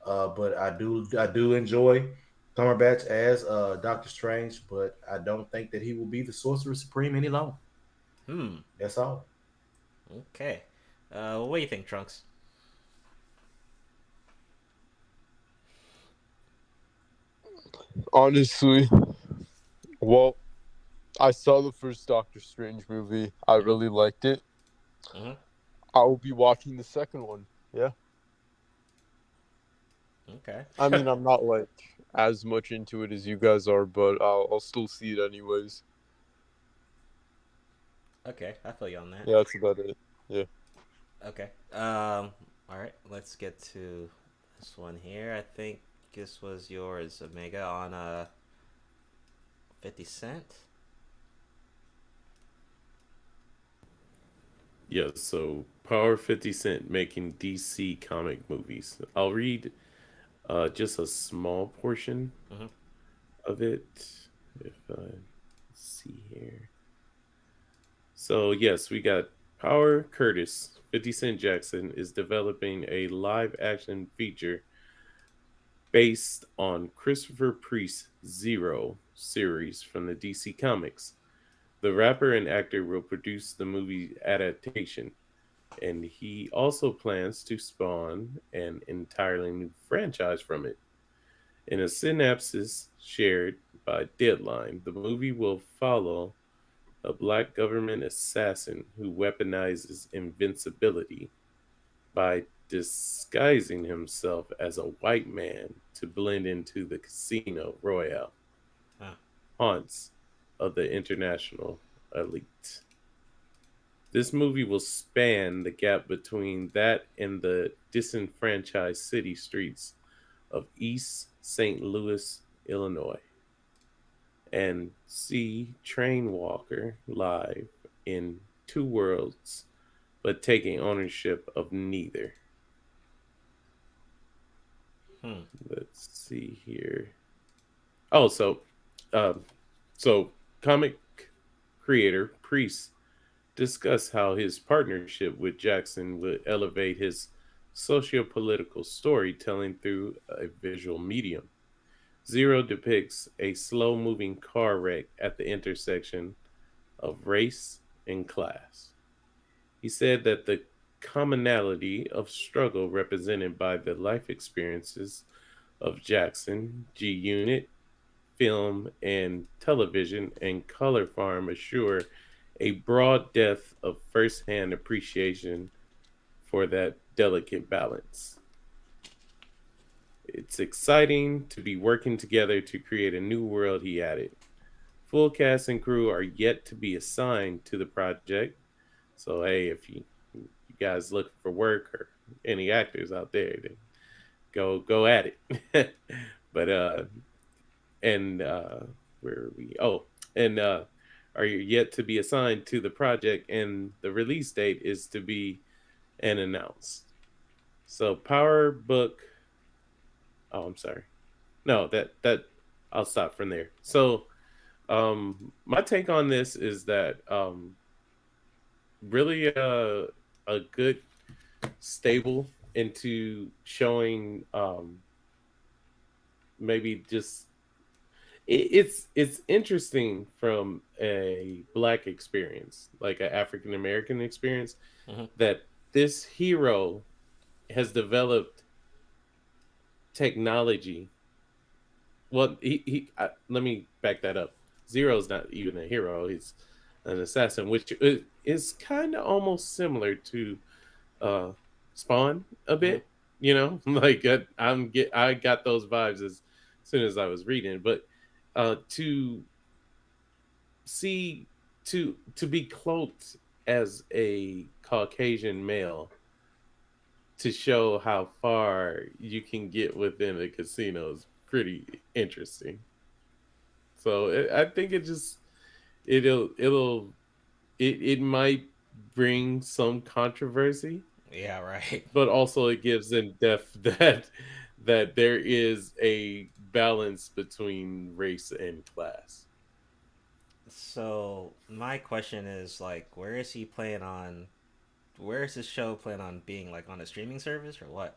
But I do enjoy Cumberbatch as Doctor Strange, but I don't think that he will be the Sorcerer Supreme any longer. That's all. Okay. What do you think, Trunks? Honestly, well, I saw the first Doctor Strange movie. I really liked it. I will be watching the second one. Yeah. Okay. I mean, I'm not like as much into it as you guys are, but I'll still see it anyways. Okay, I feel you on that. Yeah, that's about it. Yeah. Okay. All right. Let's get to this one here. I think this was yours, Omega, on 50 Cent. Yeah, so Power 50 Cent making DC comic movies. I'll read just a small portion of it. If I see here. So, yes, we got Power Curtis. 50 Cent Jackson is developing a live-action feature based on Christopher Priest's Zero series from the DC Comics. The rapper and actor will produce the movie adaptation, and he also plans to spawn an entirely new franchise from it. In a synopsis shared by Deadline, the movie will follow a black government assassin who weaponizes invincibility by disguising himself as a white man to blend into the Casino Royale haunts of the international elite. This movie will span the gap between that and the disenfranchised city streets of East St. Louis, Illinois, and see Train Walker live in two worlds, but taking ownership of neither. Let's see here. Oh, so comic creator Priest discussed how his partnership with Jackson would elevate his socio-political storytelling through a visual medium. Zero depicts a slow-moving car wreck at the intersection of race and class. He said that the commonality of struggle represented by the life experiences of Jackson, G-Unit, film and television, and Color Farm assure a broad depth of firsthand appreciation for that delicate balance. It's exciting to be working together to create a new world, he added. Full cast and crew are yet to be assigned to the project. So, hey, if you guys looking for work or any actors out there, then go at it. But where are we? Oh, and are yet to be assigned to the project, and the release date is to be announced. So Power Book. Oh, I'm sorry. No, that I'll stop from there. So, my take on this is that really a good stable into showing maybe just it's interesting from a Black experience, like an African American experience, that this hero has developed technology. Well, let me back that up. Zero's not even a hero; he's an assassin, which is kind of almost similar to Spawn a bit. You know, like I got those vibes as soon as I was reading. But to be cloaked as a Caucasian male to show how far you can get within a casino is pretty interesting. So I think it might bring some controversy. Yeah, right. But also it gives in depth that there is a balance between race and class. So my question is, like, where is this show plan on being, like, on a streaming service or what?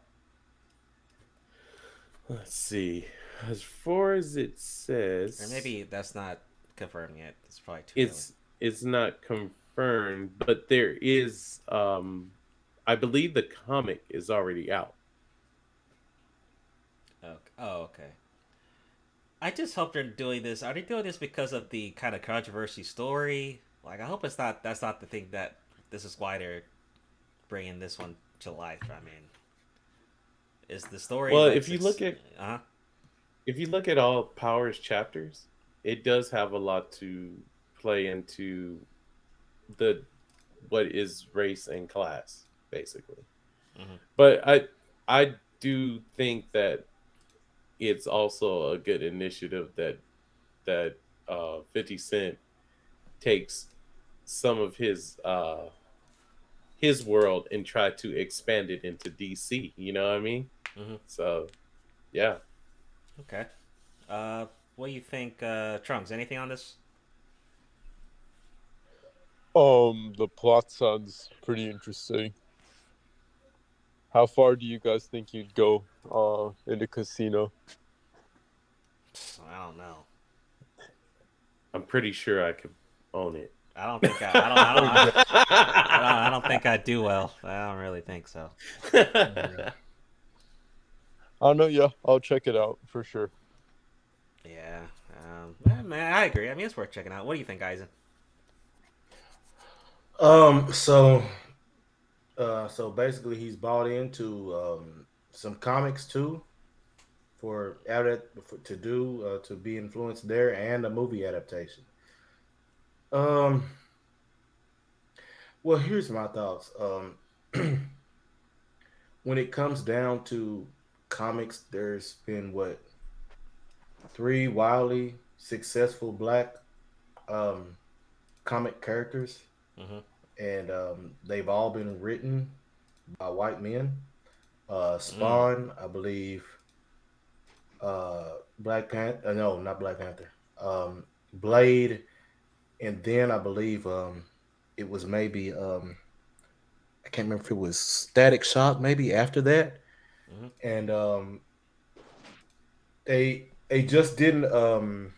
Let's see. As far as it says, or maybe that's not confirmed yet. It's probably too early. It's not confirmed, but there is I believe the comic is already out. Oh, okay. I just hope they're doing this. Are they doing this because of the kind of controversy story? Like, I hope that's not the thing that this is why they're bringing this one to life. I mean, is the story? Well, if you look at all Power's chapters, it does have a lot to play into what is race and class, basically. But I do think that it's also a good initiative that 50 Cent takes some of his world and try to expand it into DC. You know what I mean? So, yeah. Okay. What do you think, Trunks? Anything on this? The plot sounds pretty interesting. How far do you guys think you'd go in the casino? I don't know. I'm pretty sure I could own it. I don't think I'd do well. I don't really think so. I don't know. Yeah, I'll check it out for sure. Yeah, man, I agree. I mean, it's worth checking out. What do you think, Eisen? So basically, he's bought into some comics too, to be influenced there, and a movie adaptation. Well, here's my thoughts. When it comes down to comics, there's been 3 wildly successful Black comic characters. And they've all been written by white men. Spawn, I believe. Black Panther. No, not Black Panther. Blade, and then I believe it was maybe I can't remember if it was Static Shock maybe after that. And they just didn't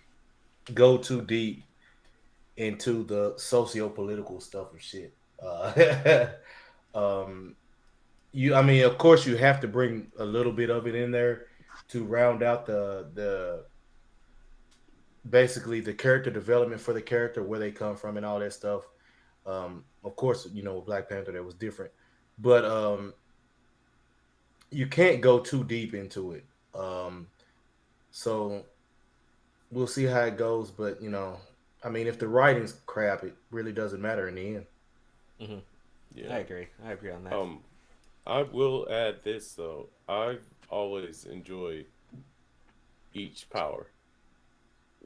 go too deep into the socio-political stuff and shit. I mean, of course, you have to bring a little bit of it in there to round out the basically the character development for the character, where they come from, and all that stuff. Of course, with Black Panther that was different, but you can't go too deep into it. So we'll see how it goes. But I mean, if the writing's crap, it really doesn't matter in the end. Mm-hmm. Yeah, I agree on that. I will add this though. I've always enjoyed each power.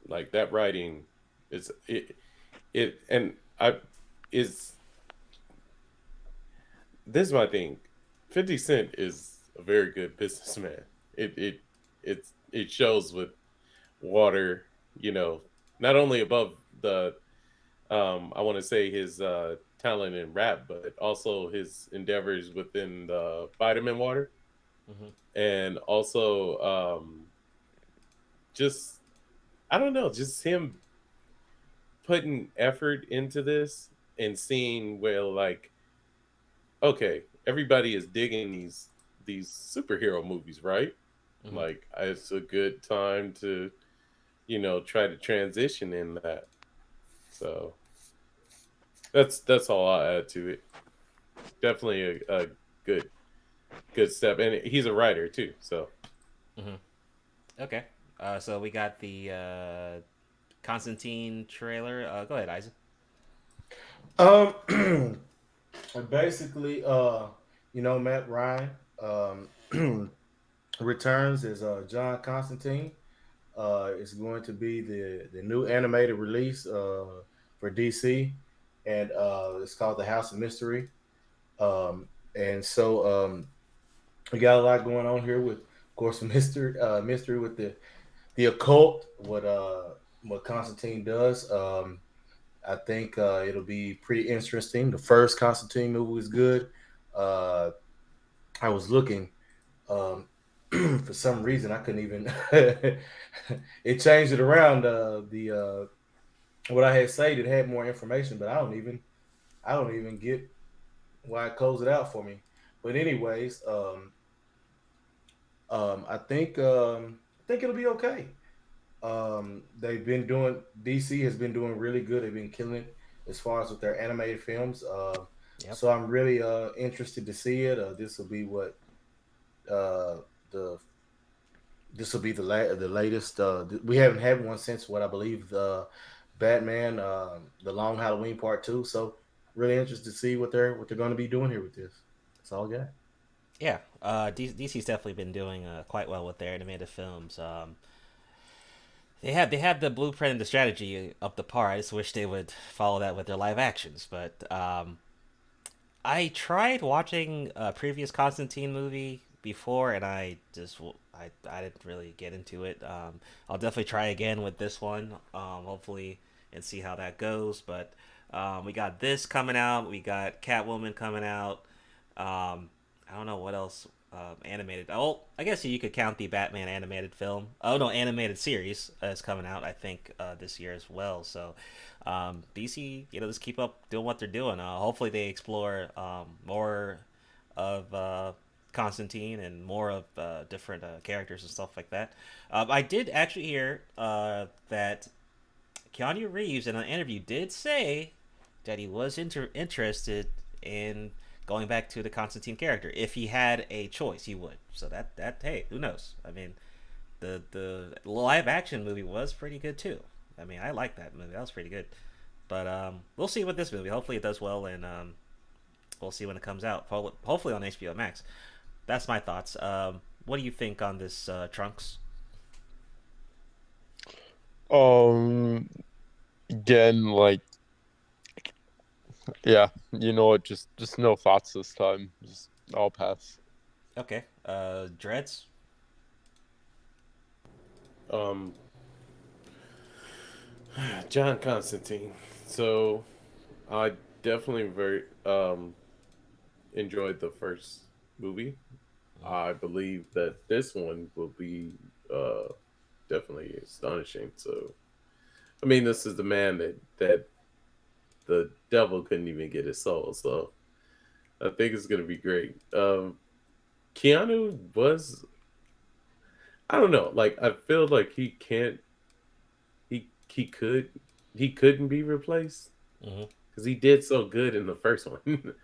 Like that writing is it and I is this is my thing. 50 Cent is a very good businessman. It shows with water, not only above the I want to say his talent in rap, but also his endeavors within the vitamin water. Mm-hmm. And also just I don't know, just him putting effort into this and seeing where like okay, everybody is digging these superhero movies, right? Mm-hmm. Like it's a good time to try to transition in that. So that's all I'll add to it. Definitely a good step, and he's a writer too. So mm-hmm. Okay, so we got the Constantine trailer. Go ahead, Isaac. Basically, Matt Ryan returns as John Constantine. It's going to be the new animated release for DC, and it's called The House of Mystery. And so we got a lot going on here with, of course, mystery with the occult. What Constantine does. I think it'll be pretty interesting. The first Constantine movie was good. I was looking. For some reason, I couldn't even. It changed it around. What I had saved, it had more information, but I don't even get why it closed it out for me. But anyways, I think it'll be okay. DC has been doing really good. They've been killing it as far as with their animated films. Yep. So I'm really interested to see it. This will be the latest. We haven't had one since what I believe the Batman, the Long Halloween Part 2. So really interested to see what they're going to be doing here with this. That's all I got. Yeah, DC's definitely been doing quite well with their animated films. They have the blueprint and the strategy up to par. I just wish they would follow that with their live actions. But I tried watching a previous Constantine movie before, and I didn't really get into it. I'll definitely try again with this one, hopefully, and see how that goes. But we got this coming out. We got Catwoman coming out. I don't know what else animated. Oh, I guess you could count the Batman animated film. Oh no, animated series is coming out. I think this year as well. So DC, just keep up doing what they're doing. Hopefully they explore more of Constantine and more of different characters and stuff like that. I did actually hear that Keanu Reeves in an interview did say that he was interested in going back to the Constantine character. If he had a choice, he would. So that hey, who knows? I mean, the live action movie was pretty good too. I mean, I like that movie. That was pretty good. But we'll see with this movie. Hopefully it does well, and we'll see when it comes out. Hopefully on HBO Max. That's my thoughts. What do you think on this, Trunks? Again, like, yeah, you know what? Just no thoughts this time. Just I'll pass. Okay. Dreads. John Constantine. So I definitely very enjoyed the first movie. I believe that this one will be definitely astonishing. So I mean, this is the man that the devil couldn't even get his soul. So I think it's gonna be great. Keanu was, I don't know, like I feel like he couldn't be replaced. Mm-hmm. because he did so good in the first one.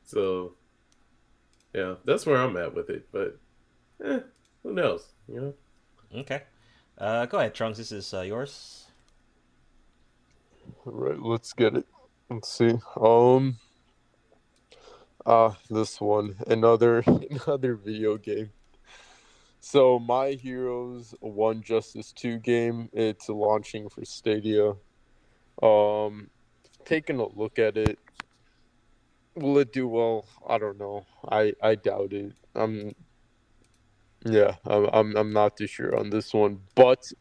So yeah, that's where I'm at with it. But who knows? You know. Okay. Go ahead, Trunks. This is yours. All right, let's get it. Let's see. This one, another video game. So My Heroes 1 Justice 2 game, it's launching for Stadia. Taking a look at it. Will it do well? I don't know. I doubt it. I'm not too sure on this one. But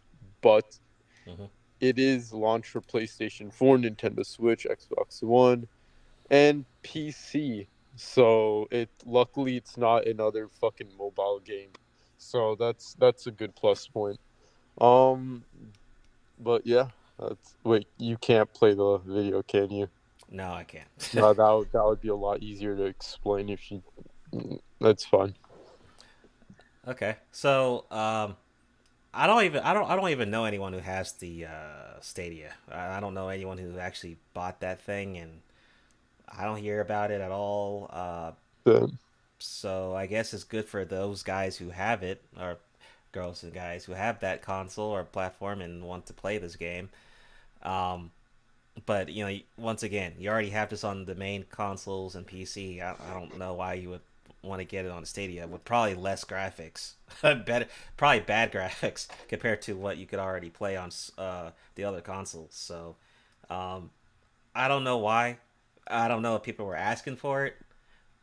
it is launched for PlayStation 4, Nintendo Switch, Xbox One, and PC. So luckily it's not another fucking mobile game. So that's a good plus point. But yeah, wait, you can't play the video, can you? No, I can't. No, that would be a lot easier to explain if you. That's fine. Okay, so I don't even know anyone who has the Stadia. I don't know anyone who actually bought that thing, and I don't hear about it at all. So I guess it's good for those guys who have it, or girls and guys who have that console or platform and want to play this game. But once again, you already have this on the main consoles and PC. I don't know why you would want to get it on Stadia with probably less graphics, probably bad graphics compared to what you could already play on the other consoles. So I don't know why. I don't know if people were asking for it,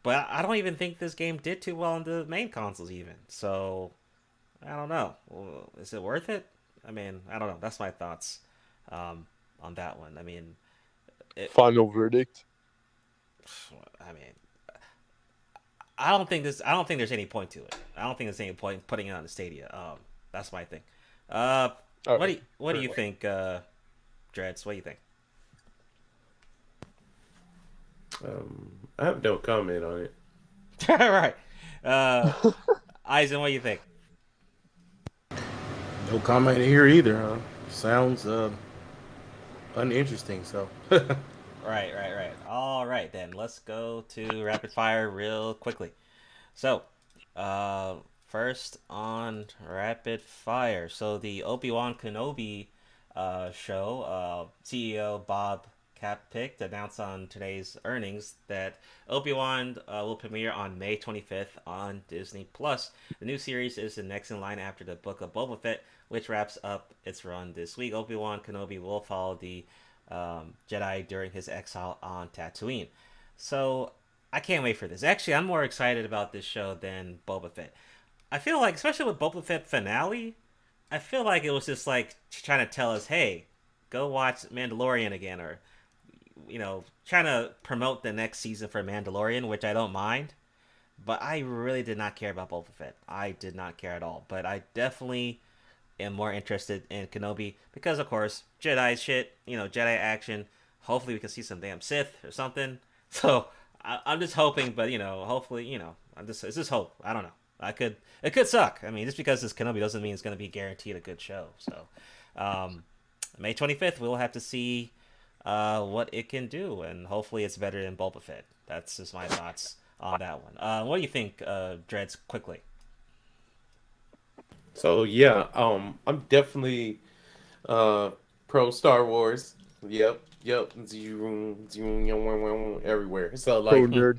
but I don't even think this game did too well on the main consoles even. So I don't know. Is it worth it? I mean, I don't know. That's my thoughts on that one. I mean, final verdict. I mean, I don't think there's any point to it. I don't think there's any point putting it on the Stadia. That's my thing. What do you think, Dreads? What do you think? I have no comment on it. All right. Eisen, what do you think? No comment here either. Huh? Sounds uninteresting. So. Right. All right, then let's go to rapid fire real quickly. So, first on rapid fire. So the Obi-Wan Kenobi show, CEO Bob Chapek announced on today's earnings that Obi-Wan will premiere on May 25th on Disney+. The new series is the next in line after the Book of Boba Fett, which wraps up its run this week. Obi-Wan Kenobi will follow the Jedi during his exile on Tatooine. So I can't wait for this. Actually, I'm more excited about this show than Boba Fett. I feel like, especially with Boba Fett finale, I feel like it was just like trying to tell us, hey, go watch Mandalorian again, or trying to promote the next season for Mandalorian, which I don't mind. But I really did not care about Boba Fett. I did not care at all. But I definitely am more interested in Kenobi because, of course, Jedi shit, Jedi action. Hopefully we can see some damn Sith or something. So I'm just hoping, but hopefully, it's just hope. I don't know. It could suck. I mean, just because it's Kenobi doesn't mean it's going to be guaranteed a good show. So May 25th, we'll have to see what it can do, and hopefully it's better than Boba Fett. That's just my thoughts on that one. What do you think, Dreads, quickly? So yeah, I'm definitely pro Star Wars. Yep, everywhere. So like pro nerd,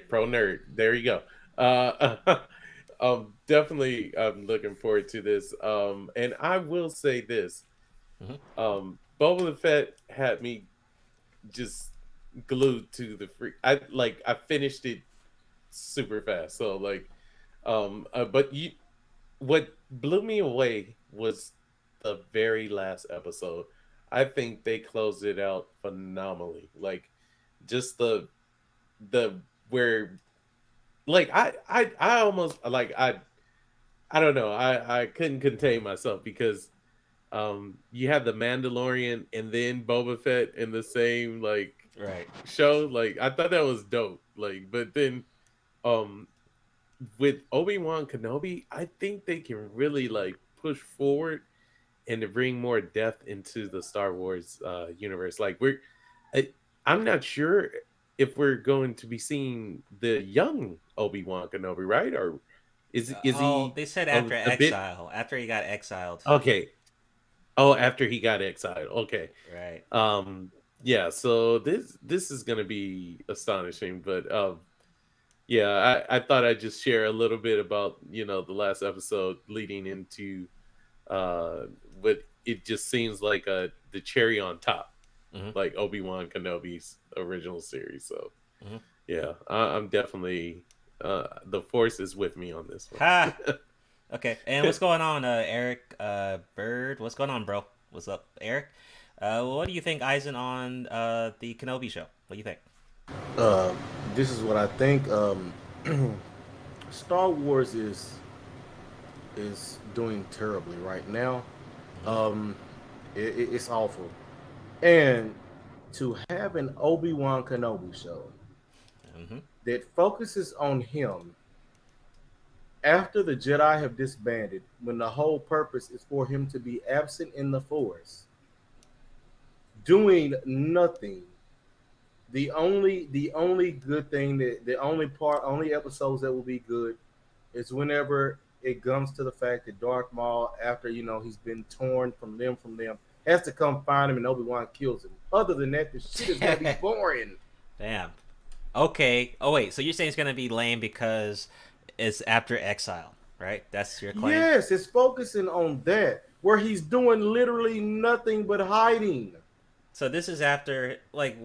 pro nerd. There you go. Definitely, I'm looking forward to this. And I will say this. Boba Fett had me just glued to the free. I finished it super fast. So like, but what blew me away was the very last episode. I think they closed it out phenomenally. Like, just the where, like I almost like I don't know. I couldn't contain myself because. You have the Mandalorian and then Boba Fett in the same show. Like, I thought that was dope. Like, but then with Obi-Wan Kenobi, I think they can really push forward and to bring more depth into the Star Wars universe. Like, I'm not sure if we're going to be seeing the young Obi-Wan Kenobi, right? Or is he? They said a, after a bit exile, after he got exiled. okay? Oh, after he got exiled. Okay. Right. Yeah. So this is gonna be astonishing, but yeah, I thought I'd just share a little bit about the last episode leading into what it just seems like the cherry on top, like Obi-Wan Kenobi's original series. So yeah, I'm definitely the force is with me on this one. Ha! Okay, and what's going on, Eric Bird? What's going on, bro? What's up, Eric? What do you think, Eisen, on the Kenobi show? What do you think? This is what I think. Star Wars is doing terribly right now. It's awful, and to have an Obi-Wan Kenobi show that focuses on him after the Jedi have disbanded, when the whole purpose is for him to be absent in the Force, doing nothing. The only good thing that the only episodes that will be good is whenever it comes to the fact that Darth Maul, after he's been torn from them, has to come find him and Obi-Wan kills him. Other than that, the shit is gonna be boring. Damn. Okay. Oh wait, so you're saying it's gonna be lame because it's after exile, right? That's your claim. Yes, it's focusing on that, where he's doing literally nothing but hiding. So this is after, like,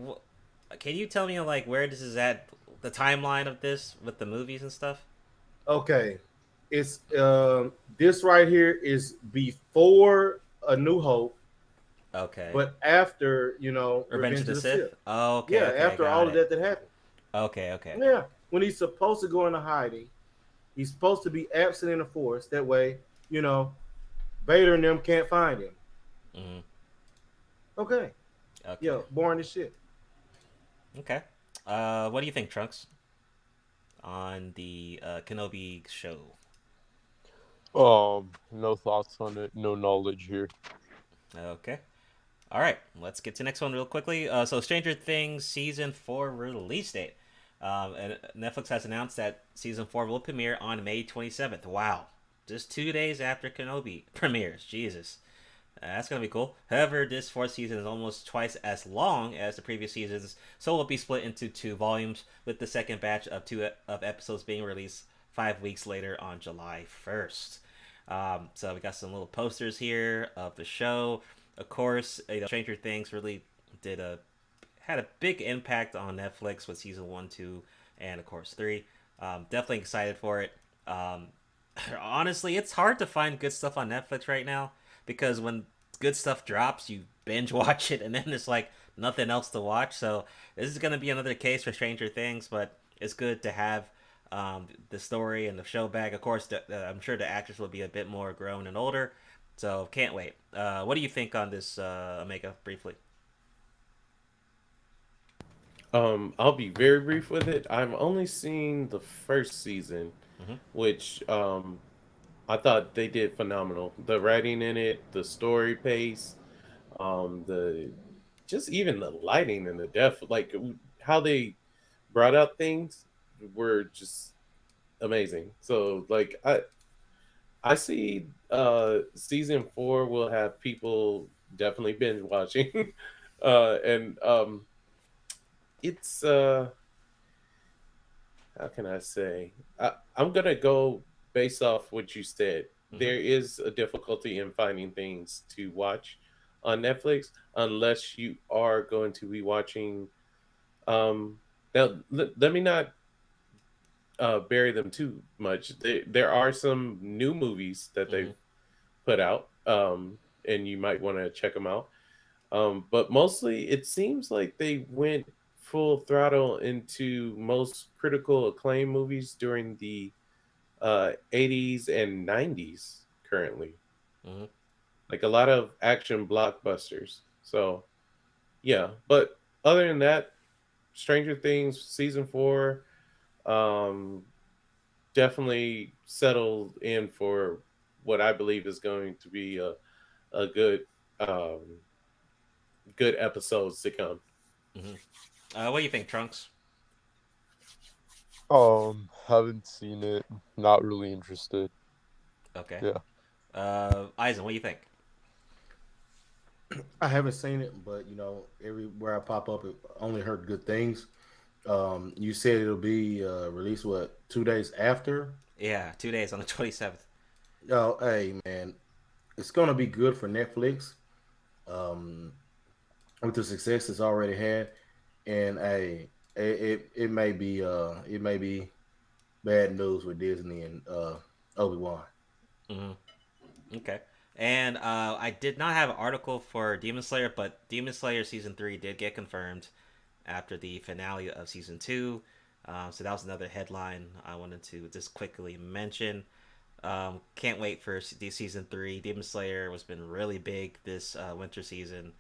can you tell me like where this is at, the timeline of this with the movies and stuff? Okay, it's this right here is before A New Hope. Okay. But after Revenge of the Sith. Oh, okay. Yeah, okay, after all of that happened. Okay. Okay. Yeah, when he's supposed to go into hiding, he's supposed to be absent in the Force. That way, Vader and them can't find him. Okay. Yeah, boring as shit. Okay. What do you think, Trunks, on the Kenobi show? No thoughts on it. No knowledge here. Okay. All right. Let's get to the next one real quickly. So Stranger Things Season 4 release date. And Netflix has announced that Season 4 will premiere on May 27th. Wow. Just 2 days after Kenobi premieres. Jesus. That's going to be cool. However, this fourth season is almost twice as long as the previous seasons, so it will be split into 2 volumes, with the second batch of 2 episodes being released 5 weeks later on July 1st. So we got some little posters here of the show. Of course, Stranger Things really had a big impact on Netflix with season 1, 2, and of course 3. Definitely excited for it. Honestly, it's hard to find good stuff on Netflix right now, because when good stuff drops, you binge watch it, and then there's like nothing else to watch. So this is going to be another case for Stranger Things, but it's good to have the story and the show back. Of course, I'm sure the actors will be a bit more grown and older, so can't wait. What do you think on this, Omega, briefly? I'll be very brief with it. I've only seen the first season, which I thought they did phenomenal. The writing in it, the story pace, just even the lighting and the depth, like how they brought out things were just amazing. So like I see season 4 will have people definitely binge watching. And it's how can I say? I'm gonna go based off what you said. There is a difficulty in finding things to watch on Netflix unless you are going to be watching. Now, let me not bury them too much. There are some new movies that they've put out, and you might want to check them out. But mostly, it seems like they went full throttle into most critical acclaim movies during the 80s and 90s currently. Like a lot of action blockbusters. So yeah, but other than that, Stranger Things season 4 definitely settled in for what I believe is going to be a good good episodes to come. What do you think, Trunks? Haven't seen it. Not really interested. Okay. Yeah. Eisen, what do you think? I haven't seen it, but everywhere I pop up, it only heard good things. You said it'll be released 2 days after? Yeah, 2 days on the 27th. Oh, hey man, it's gonna be good for Netflix. With the success it's already had, and hey, it may be bad news with Disney and Obi-Wan. Okay. And I did not have an article for Demon Slayer, but Demon Slayer Season 3 did get confirmed after the finale of Season 2. So that was another headline I wanted to just quickly mention. Can't wait for Season 3. Demon Slayer has been really big this winter season.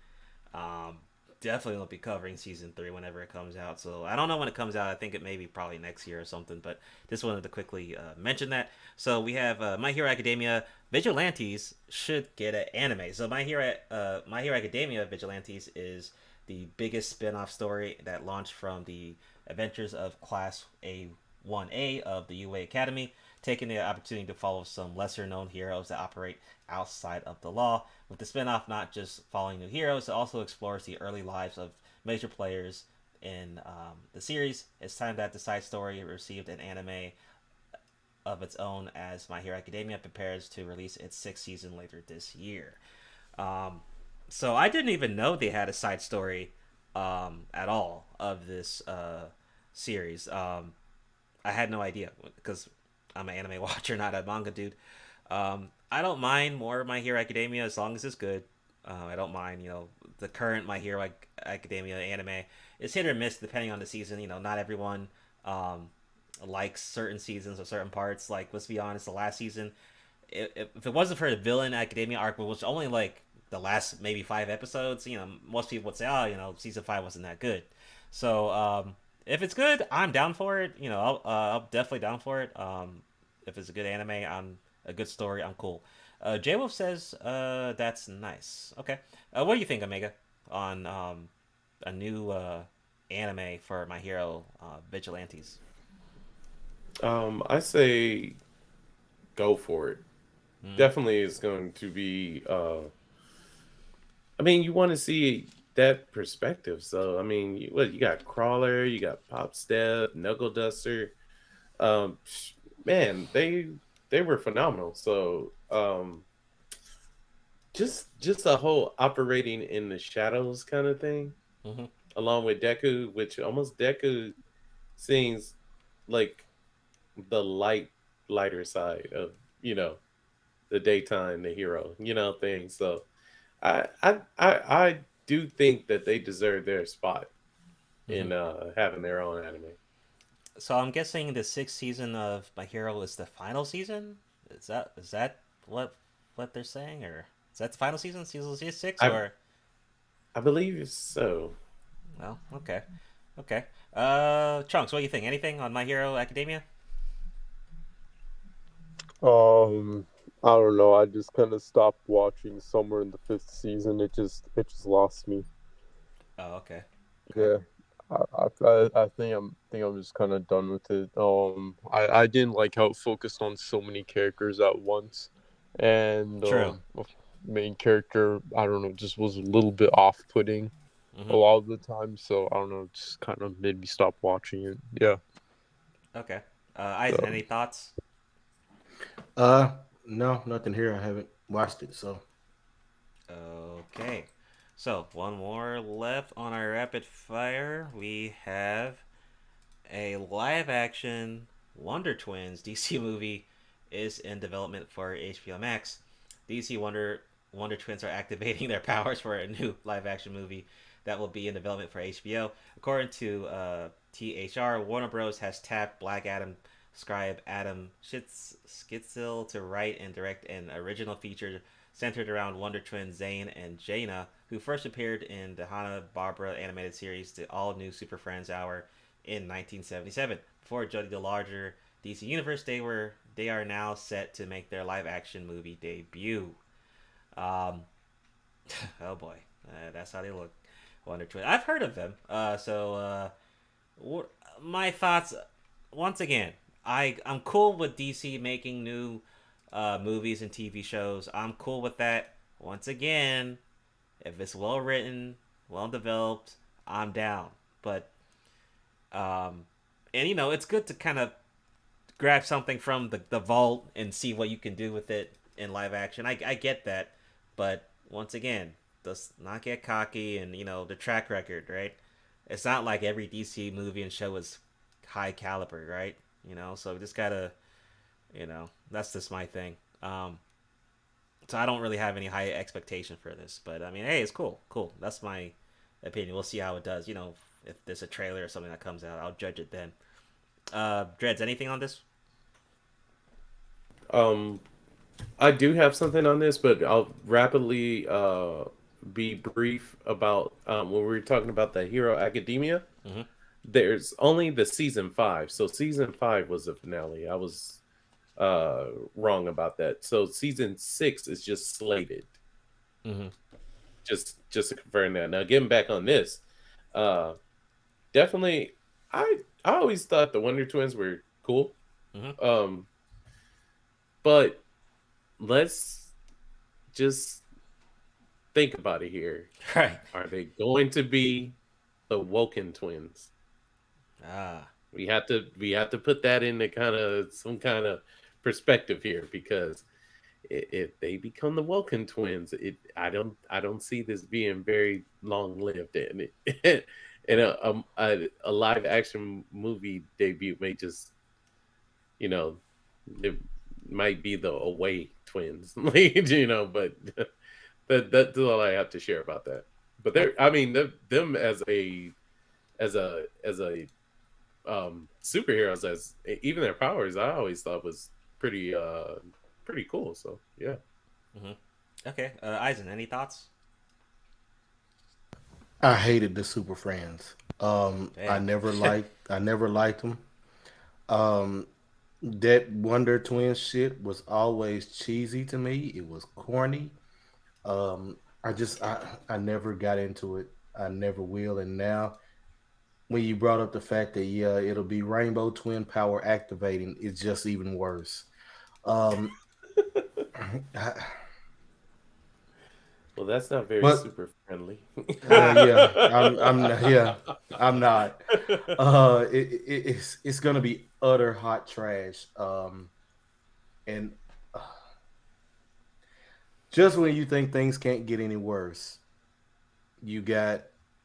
Definitely will be covering Season 3 whenever it comes out. So I don't know when it comes out. I think it may be probably next year or something. But just wanted to quickly mention that. So we have My Hero Academia Vigilantes should get an anime. So My Hero Academia Vigilantes is the biggest spin-off story that launched from the adventures of Class A1A of the UA Academy, taking the opportunity to follow some lesser-known heroes that operate outside of the law. With the spin-off not just following new heroes, it also explores the early lives of major players in the series. It's time that the side story received an anime of its own as My Hero Academia prepares to release its 6th season later this year. So I didn't even know they had a side story at all of this series. I had no idea because I'm an anime watcher, not a manga dude. I don't mind more My Hero Academia as long as it's good. I don't mind, the current My Hero Academia anime. It's hit or miss depending on the season. Not everyone likes certain seasons or certain parts. Like, let's be honest, the last season, if it wasn't for the Villain Academia arc, which only like the last maybe 5 episodes, most people would say, oh, season 5 wasn't that good. So if it's good, I'm down for it. I'm definitely down for it. If it's a good anime, a good story, I'm cool. J Wolf says that's nice. Okay, what do you think, Omega, on a new anime for My Hero Vigilantes? I say go for it. Definitely is going to be. You want to see that perspective. So you got Crawler, you got Pop Step, Knuckle Duster. Man, they were phenomenal. So just a whole operating in the shadows kind of thing, along with Deku, which almost Deku seems like the lighter side of the daytime, the hero thing. So I do think that they deserve their spot in having their own anime. So I'm guessing the 6th season of My Hero is the final season. Is that what they're saying, or is that the final season 6, or? I believe so. Well, okay. Trunks, what do you think? Anything on My Hero Academia? I don't know. I just kind of stopped watching somewhere in the 5th season. It just lost me. Oh, okay. Yeah. I think I'm just kind of done with it. I didn't like how it focused on so many characters at once, and main character, I don't know, just was a little bit off-putting a lot of the time. So I don't know, just kind of made me stop watching it. Yeah. Okay. Eisen, any thoughts? No, nothing here. I haven't watched it, so. Okay. So, one more left on our rapid fire. We have a live-action Wonder Twins DC movie is in development for HBO Max. DC Wonder Twins are activating their powers for a new live-action movie that will be in development for HBO. According to THR, Warner Bros. Has tapped Black Adam scribe Adam Skitzel to write and direct an original feature centered around Wonder Twins Zane and Jaina, who first appeared in the Hanna-Barbera animated series The All-New Super Friends Hour in 1977. Before joining the larger DC universe, they are now set to make their live-action movie debut. Oh boy, that's how they look. Wonder Twins. I've heard of them. My thoughts. Once again, I'm cool with DC making new movies and TV shows. I'm cool with that. Once again, if it's well written, well developed, I'm down. But and it's good to kind of grab something from the vault and see what you can do with it in live action. I get that, but once again, does not get cocky and the track record, right? It's not like every DC movie and show is high caliber, right? So we just gotta, that's just my thing. So I don't really have any high expectation for this, but I mean, hey, it's cool. That's my opinion. We'll see how it does. If there's a trailer or something that comes out, I'll judge it then. Dreads, anything on this? I do have something on this, but I'll rapidly be brief about when we were talking about the Hero Academia. Mm-hmm. There's only the season 5, so season 5 was the finale. I was wrong about that. So season 6 is just slated. Mm-hmm. Just to confirm that. Now getting back on this, definitely, I always thought the Wonder Twins were cool. Mm-hmm. But let's just think about it here. Right. Are they going to be the Woken twins? We have to put that into some kind of perspective here, because if they become the Woken twins, I don't see this being very long lived, and a live action movie debut may just it might be the Away twins, but that's all I have to share about that. But them as superheroes, as even their powers, I always thought was pretty cool. So yeah. Mm-hmm. Okay, Eisen, any thoughts? I hated the Super Friends. I never liked them. That Wonder Twins shit was always cheesy to me. It was corny. I never got into it. I never will. And now, when you brought up the fact that it'll be Rainbow Twin power activating, it's just even worse. Well, that's not very super friendly. I'm not. It's gonna be utter hot trash. And just when you think things can't get any worse, you got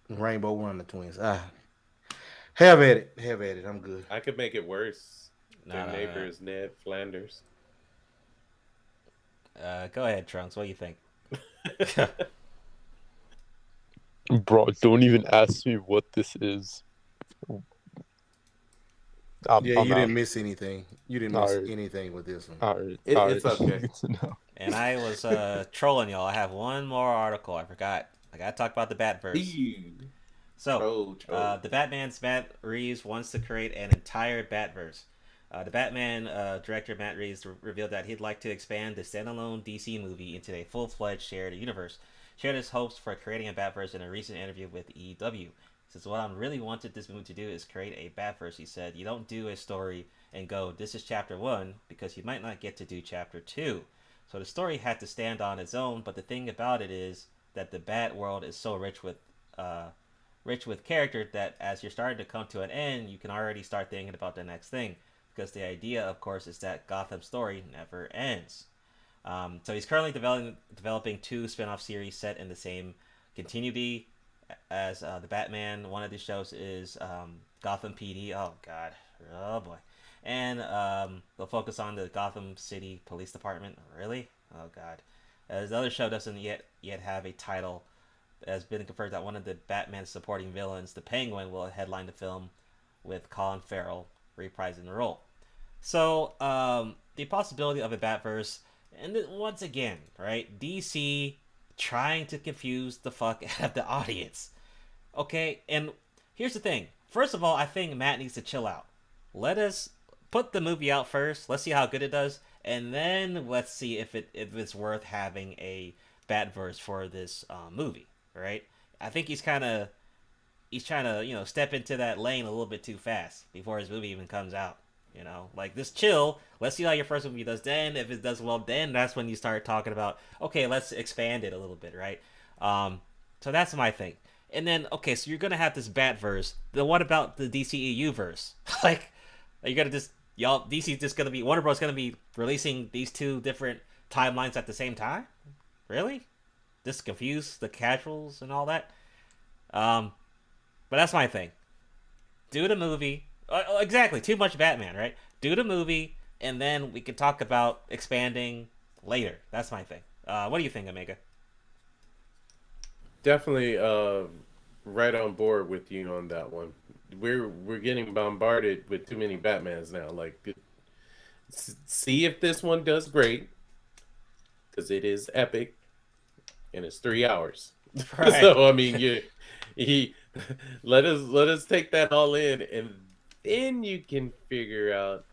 Rainbow Wonder Twins. Have at it. I'm good. I could make it worse. Their neighbors, Ned Flanders. Go ahead, Trunks. What do you think? Bro, don't even ask me what this is. You didn't miss anything. You didn't miss anything with this one. All right. It's okay. And I was trolling y'all. I have one more article. I forgot. I gotta talk about the Batverse. So, the Batman's Matt Reeves wants to create an entire Batverse. The Batman director Matt Reeves revealed that he'd like to expand the standalone DC movie into a full-fledged shared universe. Shared his hopes for creating a Batverse in a recent interview with EW. He says, "What I really wanted this movie to do is create a Batverse," he said. "You don't do a story and go, this is chapter 1, because you might not get to do chapter 2. So the story had to stand on its own, but the thing about it is that the Bat world is so rich with character that as you're starting to come to an end, you can already start thinking about the next thing. Because the idea, of course, is that Gotham's story never ends." So he's currently developing 2 spin-off series set in the same continuity as the Batman. One of these shows is Gotham PD. Oh, God. Oh, boy. And they'll focus on the Gotham City Police Department. Really? Oh, God. The other show doesn't yet have a title. It has been confirmed that one of the Batman supporting villains, the Penguin, will headline the film, with Colin Farrell reprising the role. So, the possibility of a Batverse, and once again, right, DC trying to confuse the fuck out of the audience. Okay, and here's the thing. First of all, I think Matt needs to chill out. Let us put the movie out first. Let's see how good it does, and then let's see if it's worth having a Batverse for this movie, right? I think he's trying to, step into that lane a little bit too fast before his movie even comes out. Like, just chill. Let's see how your first movie does. Then, if it does well, then that's when you start talking about, okay, let's expand it a little bit, right? So that's my thing. And then, okay, so you're gonna have this Batverse. Then what about the DCEU verse? Like, are you gonna DC's just gonna be, Warner Bros. Gonna be releasing these two different timelines at the same time? Really? Just confuse the casuals and all that? But that's my thing. Do the movie. Exactly, too much Batman, right? Do the movie, and then we can talk about expanding later. That's my thing. What do you think, Omega? Definitely right on board with you on that one. We're getting bombarded with too many Batmans now. Like, see if this one does great, because it is epic, and it's 3 hours. Right. So I mean, let us take that all in, and then you can figure out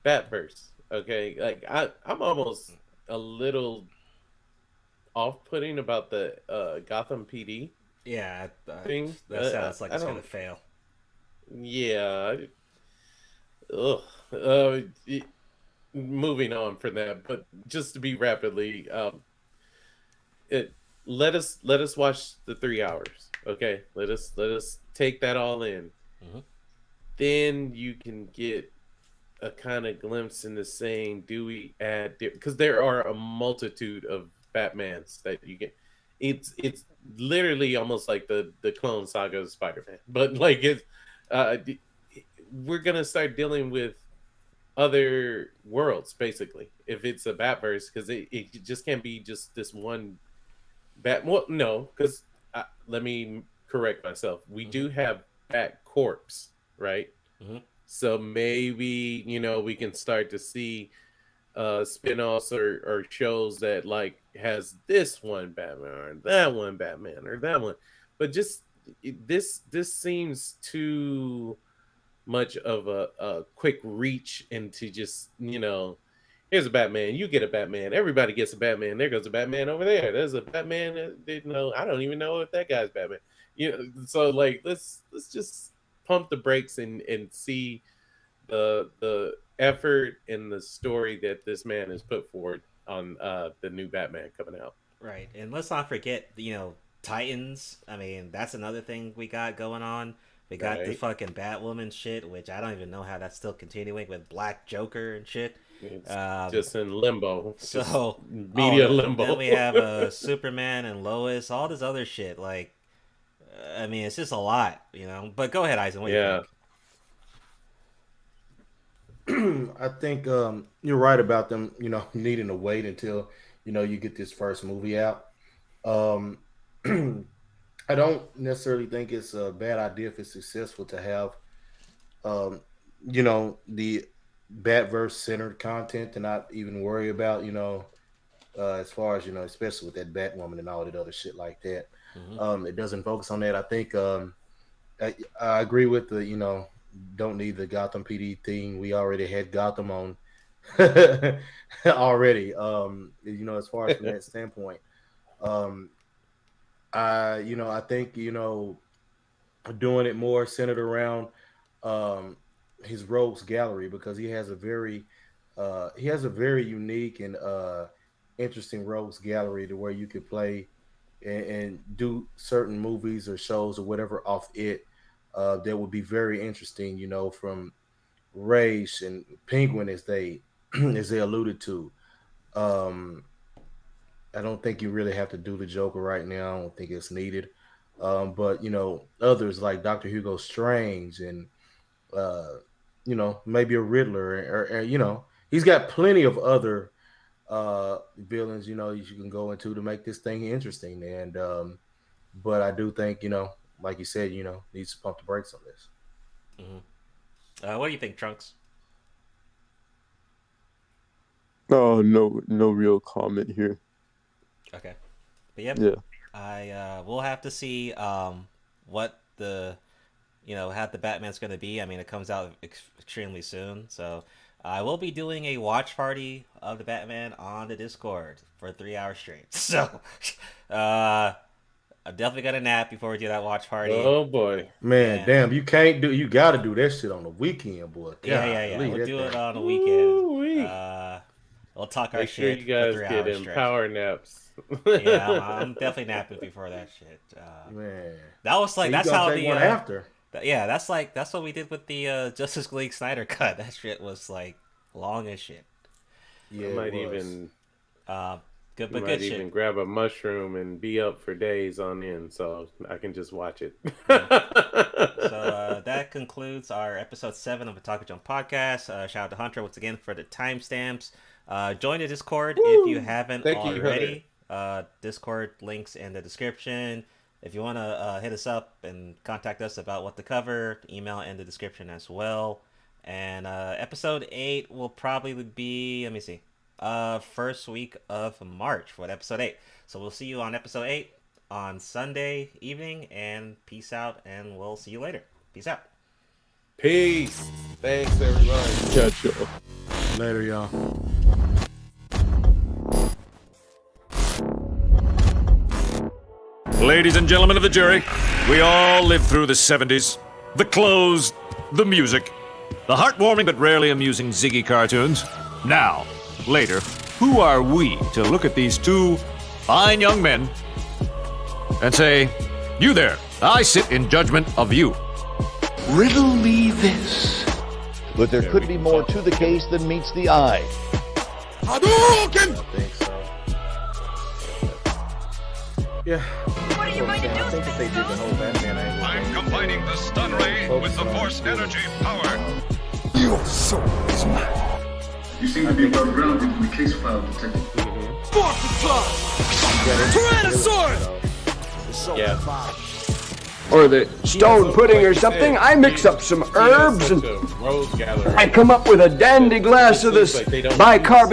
Batverse. Okay, like I'm almost a little off-putting about the Gotham PD. Yeah, thing. That sounds like it's gonna fail. Yeah. Moving on from that, but just to be rapidly, let us watch the 3 hours. Okay, let us take that all in. Mm-hmm. Then you can get a kind of glimpse into saying, do we add, because there are a multitude of Batmans that you get. It's literally almost like the Clone Saga of Spider-Man, but like we're gonna start dealing with other worlds basically if it's a Batverse, because it just can't be just this one well, no, because let me correct myself. We do have Bat Corpse, right? Mm-hmm. So maybe we can start to see spin-offs or shows that like has this one Batman or that one Batman or that one, but just this seems too much of a quick reach into just here's a Batman, you get a Batman, everybody gets a Batman, there goes a Batman over there, there's a Batman that, I don't even know if that guy's Batman. So like let's just pump the brakes and see the effort and the story that this man has put forward on the new Batman coming out. Right, and let's not forget, Titans. I mean, that's another thing we got going on. We got the fucking Batwoman shit, which I don't even know how that's still continuing with Black Joker and shit. It's just in limbo. So media limbo. Then we have Superman and Lois, all this other shit. Like, I mean, it's just a lot, But go ahead, Eisen. What do you think? I think you're right about them, needing to wait until, you get this first movie out. I don't necessarily think it's a bad idea if it's successful to have, the Batverse centered content to not even worry about, as far as, especially with that Batwoman and all that other shit like that. Mm-hmm. It doesn't focus on that. I think I agree with the, don't need the Gotham PD thing. We already had Gotham on already. As far as from that standpoint, I think, doing it more centered around his rogues gallery, because he has a very unique and interesting rogues gallery to where you could play and do certain movies or shows or whatever off it that would be very interesting, from Race and Penguin as they alluded to. I don't think you really have to do the Joker right now. I don't think it's needed. But others like Dr. Hugo Strange and maybe a Riddler or he's got plenty of other villains you can go into to make this thing interesting. And but I do think like you said, needs to pump the brakes on this. Mm-hmm. What do you think, Trunks? Oh, no real comment here. Okay, but yeah, I we'll have to see what the how the Batman's going to be. I mean, it comes out extremely soon, so I will be doing a watch party of the Batman on the Discord for 3 hours straight. So I'm definitely gonna nap before we do that watch party. Oh boy, man, damn! You gotta do that shit on the weekend, boy. Yeah. We'll do it on the weekend. We'll talk our Make sure shit. you guys for 3 get hours in straight. power naps. Yeah, I'm definitely napping before that shit. Man, that was like so that's how the after. Yeah, that's what we did with the Justice League Snyder cut. That shit was like long as shit. Yeah, I might even good shit. Even grab a mushroom and be up for days on end, so I can just watch it. So that concludes our episode 7 of the Otaku Jump podcast. Shout out to Hunter once again for the timestamps. Join the Discord if you haven't already. Discord links in the description. If you want to hit us up and contact us about what to cover, email in the description as well. And episode 8 will probably be, let me see, first week of March for episode 8. So we'll see you on episode 8 on Sunday evening, and peace out, and we'll see you later. Peace out. Peace. Thanks, everybody. Catch you later, y'all. Ladies and gentlemen of the jury, we all lived through the 70s. The clothes, the music, the heartwarming but rarely amusing Ziggy cartoons. Now, later, who are we to look at these two fine young men and say, you there, I sit in judgment of you. Riddle me this. But there could be more to the case than meets the eye. Hadouken! I think so. Yeah. What are you going to do, Space Ghost? I'm combining the stun ray with the force energy power. Your soul is mine. You seem to be well grounded in the case file, Detective. Tyrannosaurus! Yeah. Or the stone pudding or something. I mix up some herbs and Rose gatherer. I come up with a dandy glass of this bicarbonate.